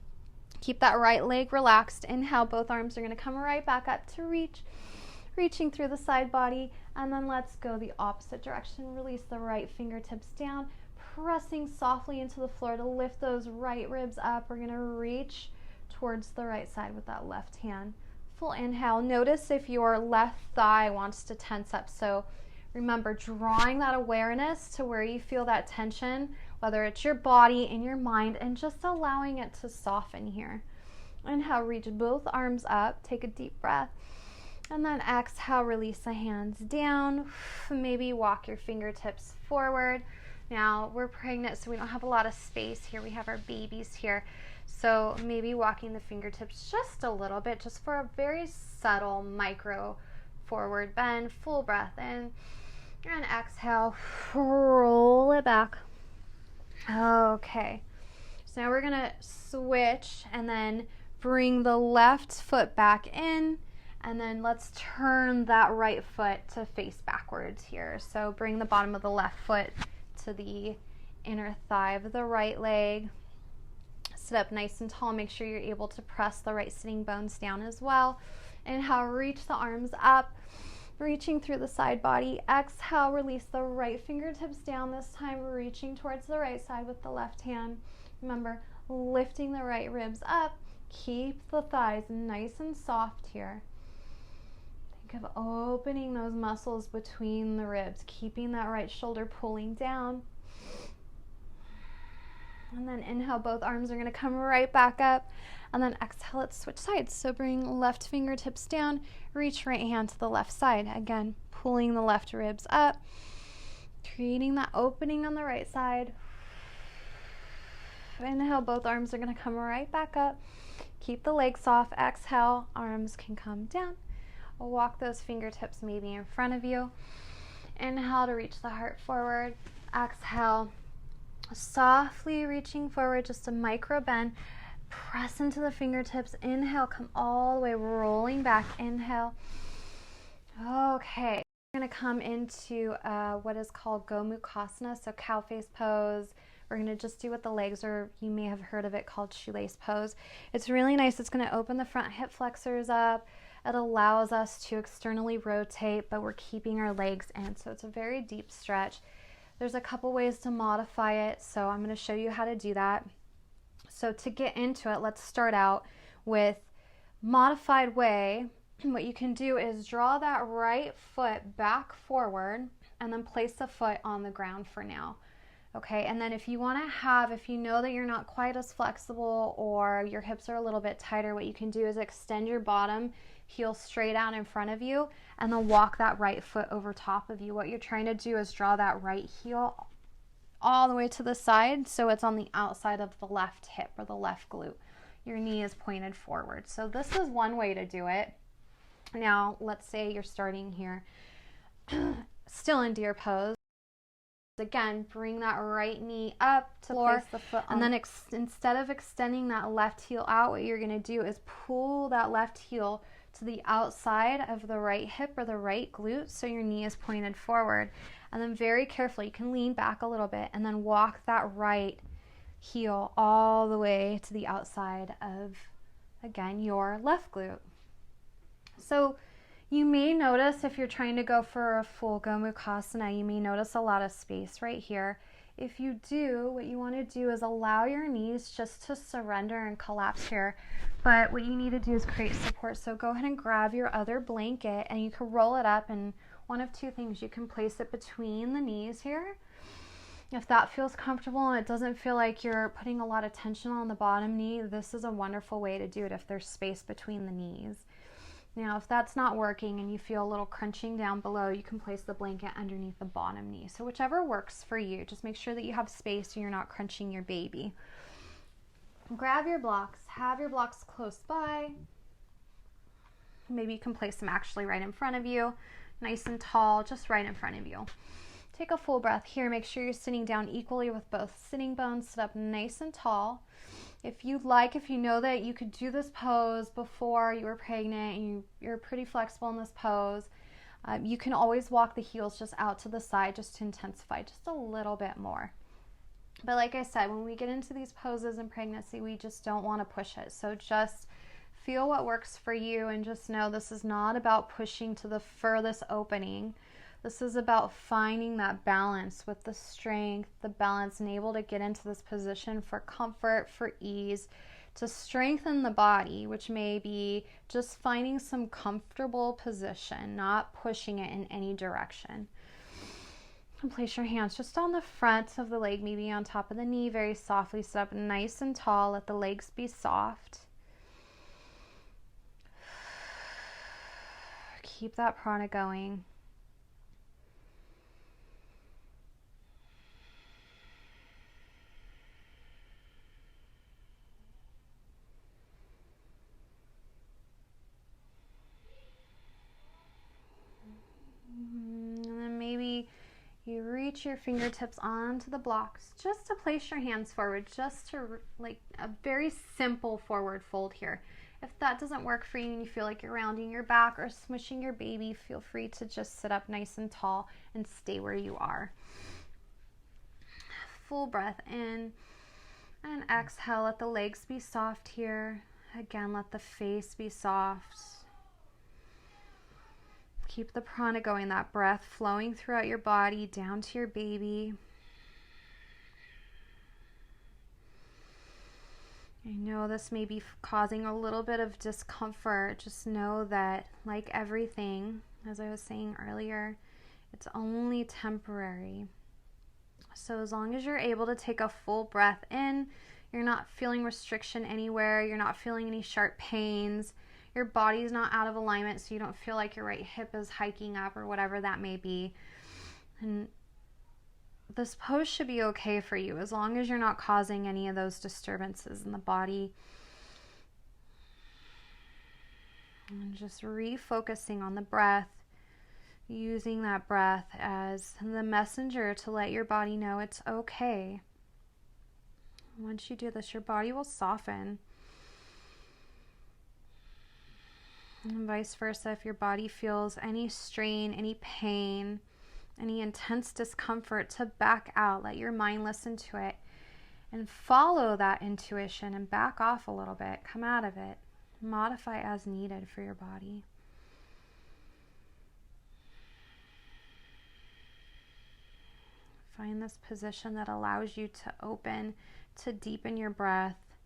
Keep that right leg relaxed. Inhale, both arms are going to come right back up to reaching through the side body, and then let's go the opposite direction. Release the right fingertips down, pressing softly into the floor to lift those right ribs up. We're going to reach towards the right side with that left hand. Full inhale. Notice if your left thigh wants to tense up. So remember, drawing that awareness to where you feel that tension, whether it's your body and your mind, and just allowing it to soften here. Inhale, reach both arms up. Take a deep breath. And then exhale, release the hands down. Maybe walk your fingertips forward. Now, we're pregnant, so we don't have a lot of space here. We have our babies here. So maybe walking the fingertips just a little bit, just for a very subtle micro forward bend. Full breath in, and exhale, roll it back. Okay, so now we're gonna switch and then bring the left foot back in, and then let's turn that right foot to face backwards here. So bring the bottom of the left foot to the inner thigh of the right leg. Sit up nice and tall. Make sure you're able to press the right sitting bones down as well. Inhale, reach the arms up, reaching through the side body. Exhale, release the right fingertips down. This time, reaching towards the right side with the left hand. Remember, lifting the right ribs up. Keep the thighs nice and soft here. Think of opening those muscles between the ribs, keeping that right shoulder pulling down. And then inhale, both arms are going to come right back up. And then exhale, let's switch sides. So bring left fingertips down, reach right hand to the left side. Again, pulling the left ribs up, creating that opening on the right side. Inhale, both arms are going to come right back up. Keep the legs soft. Exhale, arms can come down. Walk those fingertips maybe in front of you. Inhale to reach the heart forward. Exhale, softly reaching forward, just a micro bend. Press into the fingertips. Inhale, come all the way, rolling back. Inhale. Okay, we're going to come into what is called Gomukhasana, so cow face pose. We're going to just do with the legs, or you may have heard of it called shoelace pose. It's really nice. It's going to open the front hip flexors up. It allows us to externally rotate, but we're keeping our legs in. So it's a very deep stretch. There's a couple ways to modify it, so I'm going to show you how to do that. So to get into it, let's start out with modified way. What you can do is draw that right foot back forward and then place the foot on the ground for now. Okay, and then if you want to if you know that you're not quite as flexible or your hips are a little bit tighter, what you can do is extend your bottom heel straight out in front of you and then walk that right foot over top of you. What you're trying to do is draw that right heel all the way to the side so it's on the outside of the left hip or the left glute. Your knee is pointed forward. So this is one way to do it. Now, let's say you're starting here, still in deer pose. Again, bring that right knee up to place the foot on. And then instead of extending that left heel out, what you're going to do is pull that left heel to the outside of the right hip or the right glute, so your knee is pointed forward. And then very carefully, you can lean back a little bit and then walk that right heel all the way to the outside of, again, your left glute. So you may notice if you're trying to go for a full Gomukhasana, you may notice a lot of space right here. If you do, what you want to do is allow your knees just to surrender and collapse here. But what you need to do is create support. So go ahead and grab your other blanket and you can roll it up, and one of two things. You can place it between the knees here. If that feels comfortable and it doesn't feel like you're putting a lot of tension on the bottom knee, this is a wonderful way to do it if there's space between the knees. Now, if that's not working and you feel a little crunching down below, you can place the blanket underneath the bottom knee. So whichever works for you, just make sure that you have space so you're not crunching your baby. Grab your blocks, have your blocks close by. Maybe you can place them actually right in front of you, nice and tall, just right in front of you. Take a full breath here. Make sure you're sitting down equally with both sitting bones. Sit up nice and tall. If you'd like, if you know that you could do this pose before you were pregnant and you're pretty flexible in this pose, you can always walk the heels just out to the side just to intensify just a little bit more. But like I said, when we get into these poses in pregnancy, we just don't want to push it. So just feel what works for you and just know this is not about pushing to the furthest opening. This is about finding that balance with the strength, the balance, and able to get into this position for comfort, for ease, to strengthen the body, which may be just finding some comfortable position, not pushing it in any direction. And place your hands just on the front of the leg, maybe on top of the knee, very softly. Sit up nice and tall. Let the legs be soft. Keep that prana going. You reach your fingertips onto the blocks just to place your hands forward, just to like a very simple forward fold here. If that doesn't work for you and you feel like you're rounding your back or smushing your baby, feel free to just sit up nice and tall and stay where you are. Full breath in and exhale. Let the legs be soft here. Again, let the face be soft. Keep the prana going, that breath flowing throughout your body down to your baby. I know this may be causing a little bit of discomfort. Just know that, like everything, as I was saying earlier, it's only temporary. So as long as you're able to take a full breath in, you're not feeling restriction anywhere, you're not feeling any sharp pains, your body's not out of alignment, so you don't feel like your right hip is hiking up or whatever that may be. And this pose should be okay for you as long as you're not causing any of those disturbances in the body. And just refocusing on the breath, using that breath as the messenger to let your body know it's okay. Once you do this, your body will soften. And vice versa, if your body feels any strain, any pain, any intense discomfort, to back out. Let your mind listen to it and follow that intuition and back off a little bit. Come out of it. Modify as needed for your body. Find this position that allows you to open, to deepen your breath,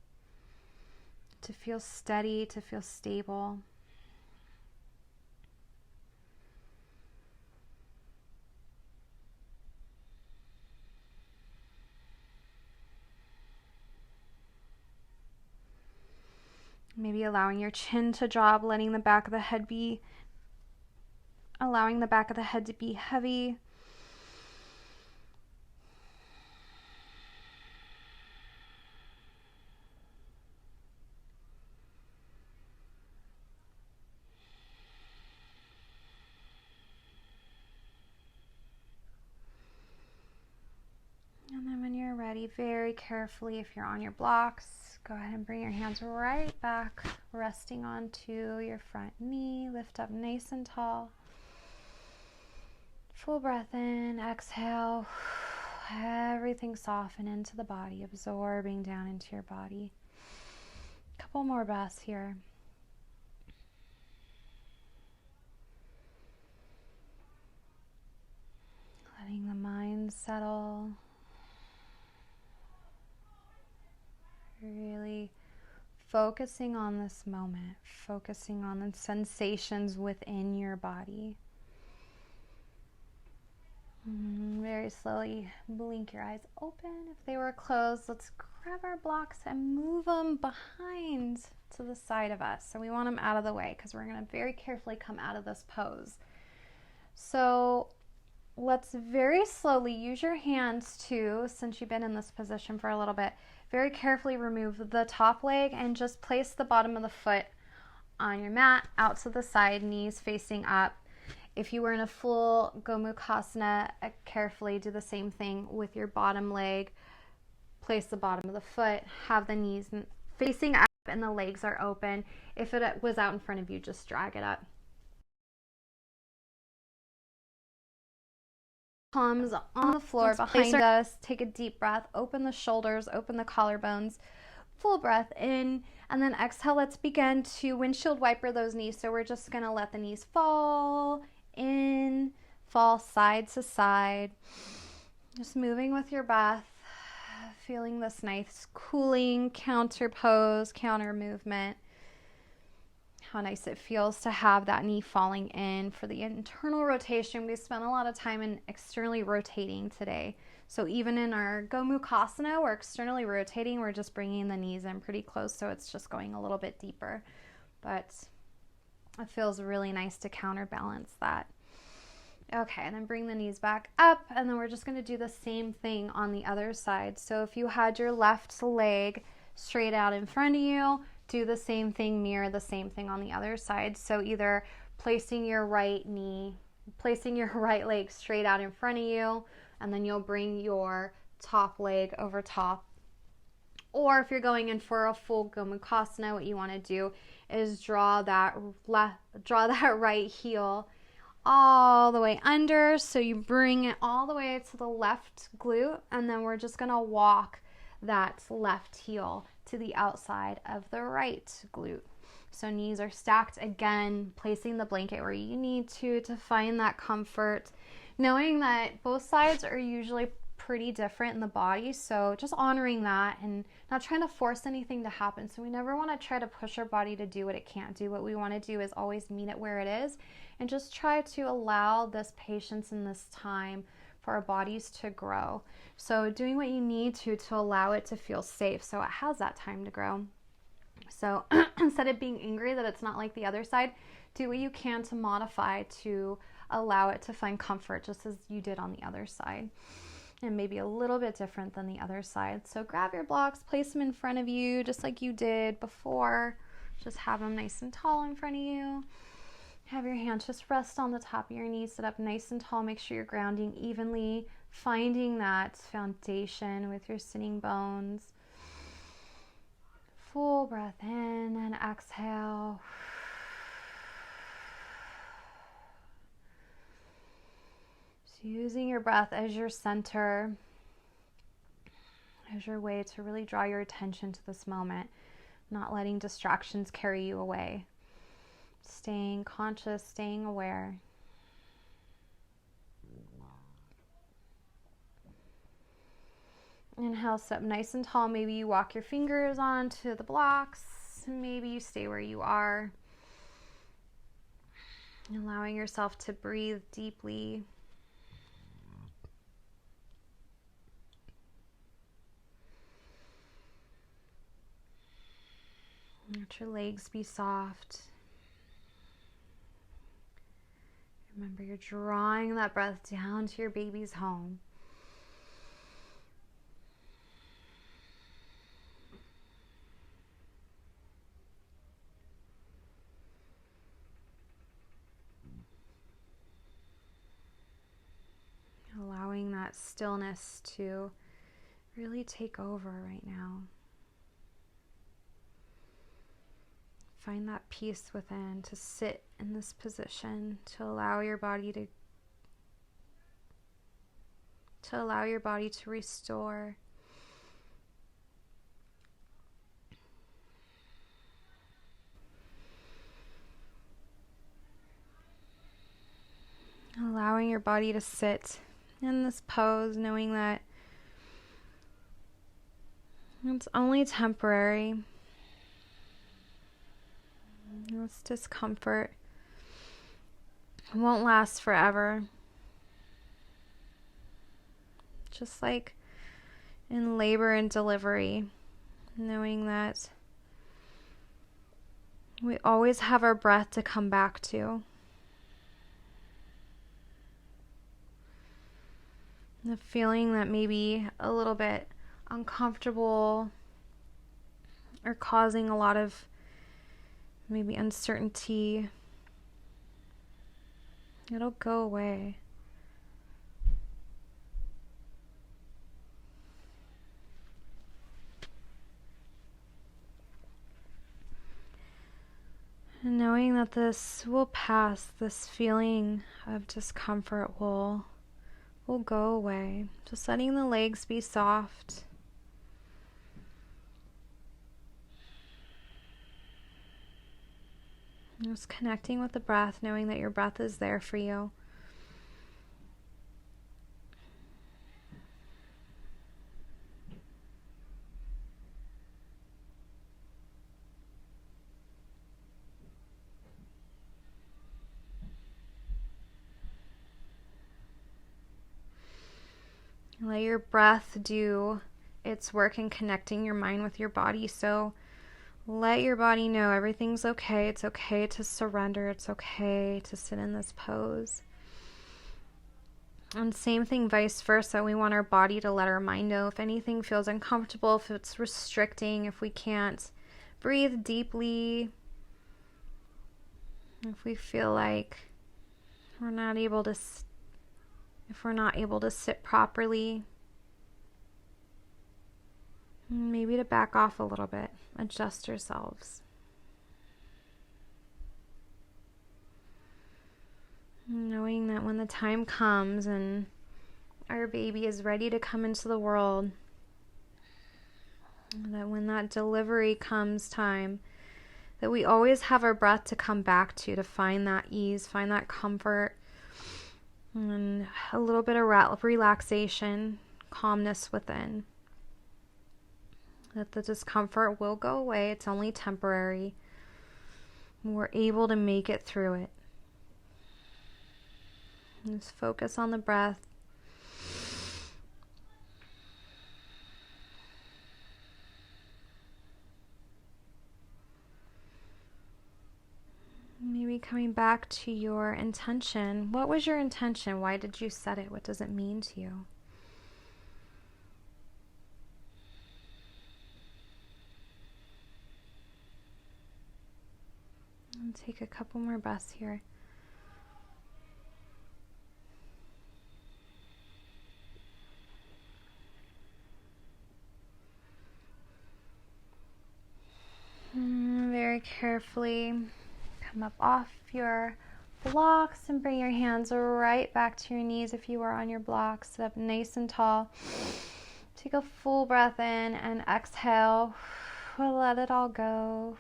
to feel steady, to feel stable. Maybe allowing your chin to drop, letting the back of the head be, allowing the back of the head to be heavy. And then when you're ready, very carefully, if you're on your blocks, Go ahead and bring your hands right back, resting onto your front knee. Lift up nice and tall. Full breath in, exhale. Everything soften into the body, absorbing down into your body. Couple more breaths here. Letting the mind settle. Really focusing on this moment, focusing on the sensations within your body. Very slowly blink your eyes open. If they were closed, let's grab our blocks and move them behind to the side of us. So we want them out of the way because we're going to very carefully come out of this pose. So let's very slowly use your hands too, since you've been in this position for a little bit. Very carefully remove the top leg and just place the bottom of the foot on your mat, out to the side, knees facing up. If you were in a full Gomukhasana, carefully do the same thing with your bottom leg. Place the bottom of the foot, have the knees facing up and the legs are open. If it was out in front of you, just drag it up. Palms on the floor behind us. Take a deep breath. Open the shoulders, open the collarbones. Full breath in, and then exhale. Let's begin to windshield wiper those knees. So we're just going to let the knees fall in, fall side to side. Just moving with your breath, feeling this nice cooling counter pose, counter movement. How nice it feels to have that knee falling in. For the internal rotation, we spent a lot of time in externally rotating today. So even in our Gomukhasana, we're externally rotating. We're just bringing the knees in pretty close, so it's just going a little bit deeper. But it feels really nice to counterbalance that. Okay, and then bring the knees back up, and then we're just going to do the same thing on the other side. So if you had your left leg straight out in front of you, do the same thing, mirror the same thing on the other side. So either placing your right leg straight out in front of you, and then you'll bring your top leg over top. Or if you're going in for a full Gomukhasana, what you want to do is draw that right heel all the way under. So you bring it all the way to the left glute, and then we're just going to walk that left heel to the outside of the right glute. So knees are stacked again, placing the blanket where you need to find that comfort, knowing that both sides are usually pretty different in the body, so just honoring that and not trying to force anything to happen. So we never want to try to push our body to do what it can't do. What we want to do is always meet it where it is and just try to allow this patience and this time for our bodies to grow. So doing what you need to allow it to feel safe so it has that time to grow. So instead of being angry that it's not like the other side, do what you can to modify to allow it to find comfort just as you did on the other side. And maybe a little bit different than the other side. So grab your blocks, place them in front of you just like you did before. Just have them nice and tall in front of you. Have your hands just rest on the top of your knees, sit up nice and tall. Make sure you're grounding evenly, finding that foundation with your sitting bones. Full breath in and exhale. Using your breath as your center, as your way to really draw your attention to this moment, not letting distractions carry you away. Staying conscious, staying aware. Inhale, sit up nice and tall. Maybe you walk your fingers onto the blocks. Maybe you stay where you are. Allowing yourself to breathe deeply. Let your legs be soft. Remember, you're drawing that breath down to your baby's home. Allowing that stillness to really take over right now. find that peace within, to sit in this position, to allow your body to restore. Allowing your body to sit in this pose, knowing that it's only temporary. This discomfort won't last forever. Just like in labor and delivery, knowing that we always have our breath to come back to. The feeling that may be a little bit uncomfortable or causing a lot of maybe uncertainty, it'll go away. And knowing that this will pass, this feeling of discomfort will go away. Just letting the legs be soft. Just connecting with the breath, knowing that your breath is there for you. Let your breath do its work in connecting your mind with your body. So let your body know everything's okay. It's okay to surrender. It's okay to sit in this pose. And same thing, vice versa. We want our body to let our mind know if anything feels uncomfortable, if it's restricting, if we can't breathe deeply, if we feel like we're not able to sit properly, maybe to back off a little bit, adjust yourselves. Knowing that when the time comes and our baby is ready to come into the world, that when that delivery comes time, that we always have our breath to come back to find that ease, find that comfort, and a little bit of relaxation, calmness within. That the discomfort will go away. It's only temporary. We're able to make it through it. Just focus on the breath. Maybe coming back to your intention. What was your intention? Why did you set it? What does it mean to you? And take a couple more breaths here. Very carefully come up off your blocks and bring your hands right back to your knees if you are on your blocks. Sit up nice and tall. Take a full breath in and exhale. Let it all go.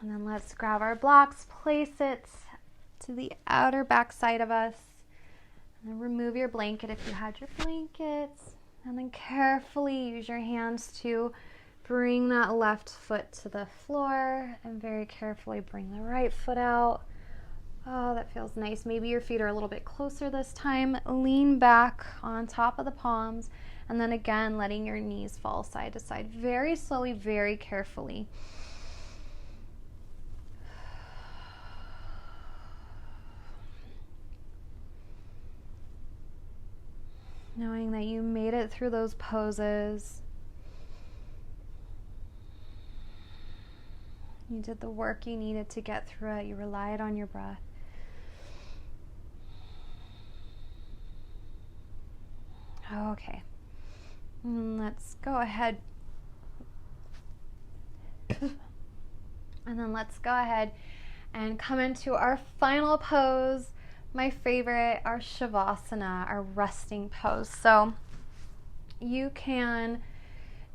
And then let's grab our blocks, place it to the outer back side of us. And then remove your blanket if you had your blankets. And then carefully use your hands to bring that left foot to the floor and very carefully bring the right foot out. Oh, that feels nice. Maybe your feet are a little bit closer this time. Lean back on top of the palms and then again letting your knees fall side to side very slowly, very carefully. Knowing that you made it through those poses. You did the work you needed to get through it. You relied on your breath. Okay. Let's go ahead. And then let's go ahead and come into our final pose, my favorite, our Shavasana, our resting pose. So you can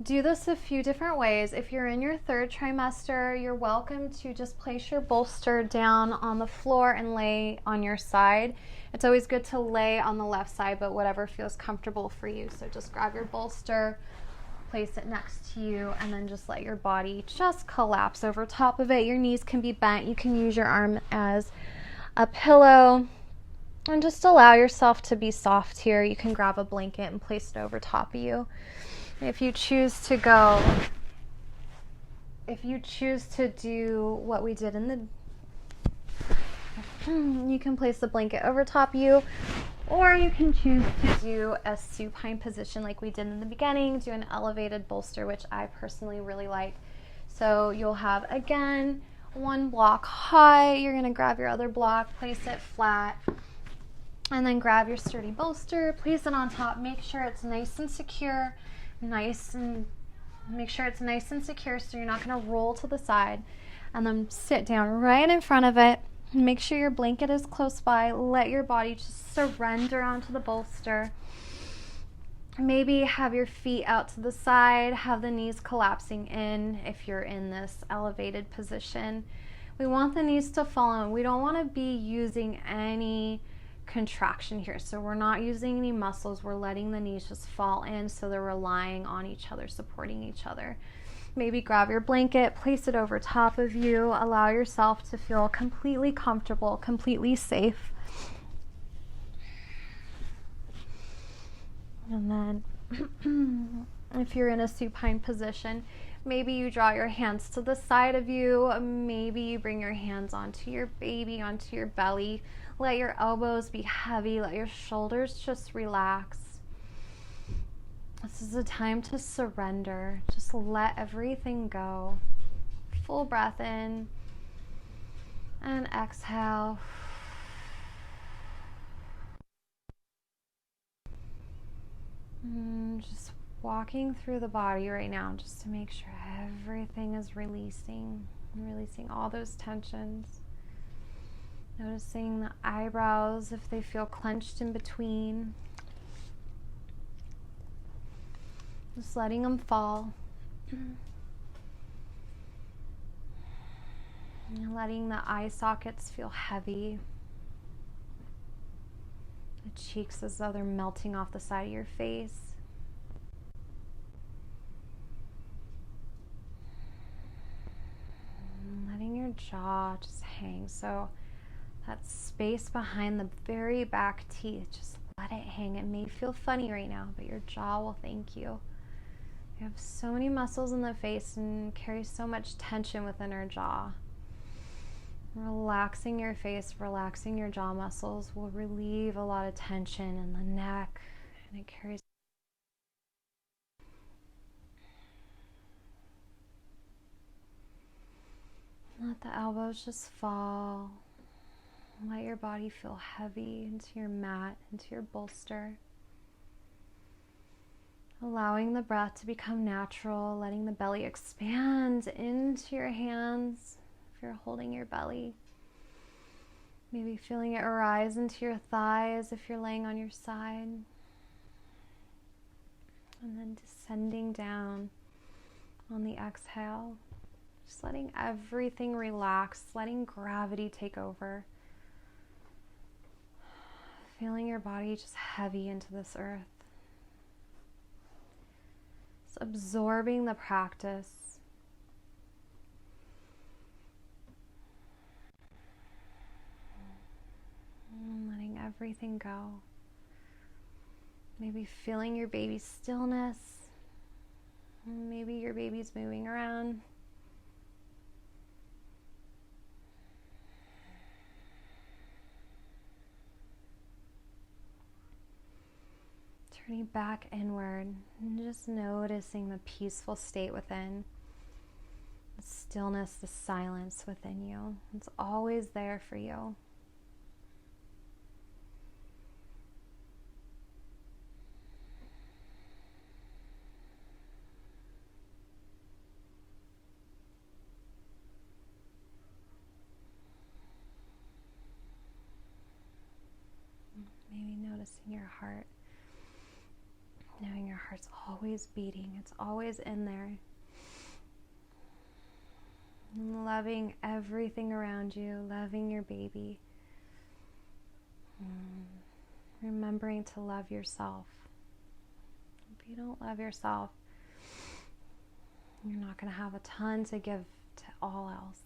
do this a few different ways. If you're in your third trimester, you're welcome to just place your bolster down on the floor and lay on your side. It's always good to lay on the left side, but whatever feels comfortable for you. So just grab your bolster, place it next to you, and then just let your body just collapse over top of it. Your knees can be bent. You can use your arm as a pillow, and just allow yourself to be soft here. You can grab a blanket and place it over top of you. If you choose to do what we did in the, you can place the blanket over top of you, or you can choose to do a supine position like we did in the beginning, do an elevated bolster, which I personally really like. So you'll have, again, one block high. You're going to grab your other block, place it flat, and then grab your sturdy bolster, place it on top. Make sure it's nice and secure. Make sure it's nice and secure so you're not going to roll to the side, and then sit down right in front of it. Make sure your blanket is close by. Let your body just surrender onto the bolster. Maybe have your feet out to the side, have the knees collapsing in if you're in this elevated position. We want the knees to fall in. We don't want to be using any contraction here, so we're not using any muscles. We're letting the knees just fall in, so they're relying on each other, supporting each other. Maybe grab your blanket, place it over top of you. Allow yourself to feel completely comfortable, completely safe. And then if you're in a supine position, maybe you draw your hands to the side of you. Maybe you bring your hands onto your baby, onto your belly. Let your elbows be heavy. Let your shoulders just relax. This is a time to surrender. Just let everything go. Full breath in and exhale. Just walking through the body right now just to make sure everything is releasing all those tensions. Noticing the eyebrows if they feel clenched in between. Just letting them fall. And letting the eye sockets feel heavy. The cheeks as though they're melting off the side of your face. And letting your jaw just hang. So that space behind the very back teeth, just let it hang. It may feel funny right now, but your jaw will thank you. We have so many muscles in the face and carry so much tension within our jaw. Relaxing your face, relaxing your jaw muscles will relieve a lot of tension in the neck, and it carries. Let the elbows just fall. Let your body feel heavy into your mat, into your bolster. Allowing the breath to become natural, letting the belly expand into your hands if you're holding your belly. Maybe feeling it rise into your thighs if you're laying on your side. And then descending down on the exhale. Just letting everything relax, letting gravity take over. Feeling your body just heavy into this earth. Just absorbing the practice. And letting everything go. Maybe feeling your baby's stillness. Maybe your baby's moving around. Turning back inward and just noticing the peaceful state within, the stillness, the silence within you. It's always there for you. Maybe noticing your heart. Knowing your heart's always beating. It's always in there. And loving everything around you. Loving your baby. Remembering to love yourself. If you don't love yourself, you're not going to have a ton to give to all else.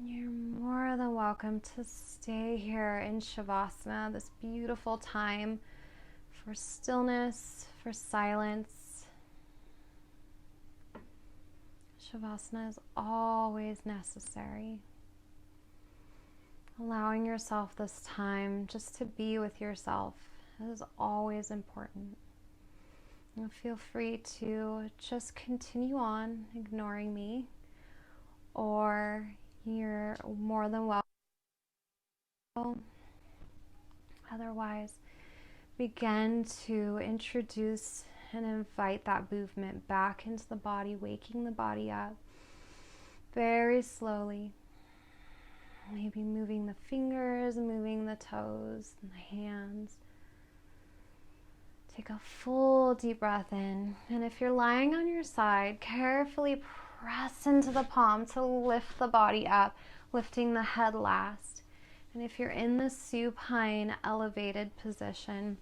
You're more than welcome to stay here in Shavasana, this beautiful time for stillness, for silence. Shavasana is always necessary. Allowing yourself this time just to be with yourself is always important. And feel free to just continue on ignoring me, or you're more than welcome. Otherwise, begin to introduce and invite that movement back into the body, waking the body up very slowly. Maybe moving the fingers, moving the toes and the hands. Take a full deep breath in. And if you're lying on your side, carefully press into the palm to lift the body up, lifting the head last. And if you're in the supine elevated position,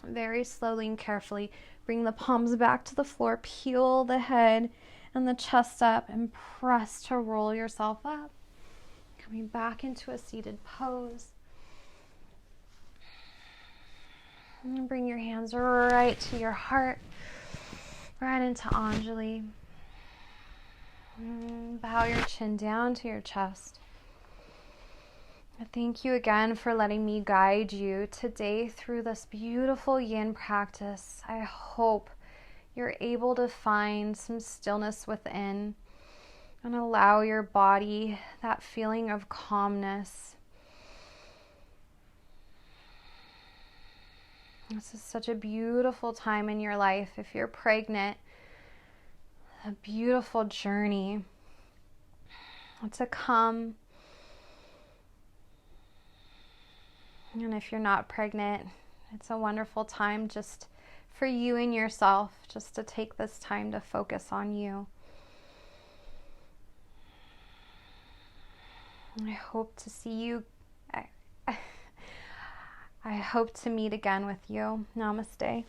very slowly and carefully bring the palms back to the floor, peel the head and the chest up, and press to roll yourself up. Coming back into a seated pose. And bring your hands right to your heart, right into Anjali. Bow your chin down to your chest. Thank you again for letting me guide you today through this beautiful yin practice. I hope you're able to find some stillness within and allow your body that feeling of calmness. This is such a beautiful time in your life. If you're pregnant, a beautiful journey to come. And if you're not pregnant, it's a wonderful time just for you and yourself, just to take this time to focus on you. I hope to see you. I hope to meet again with you. Namaste.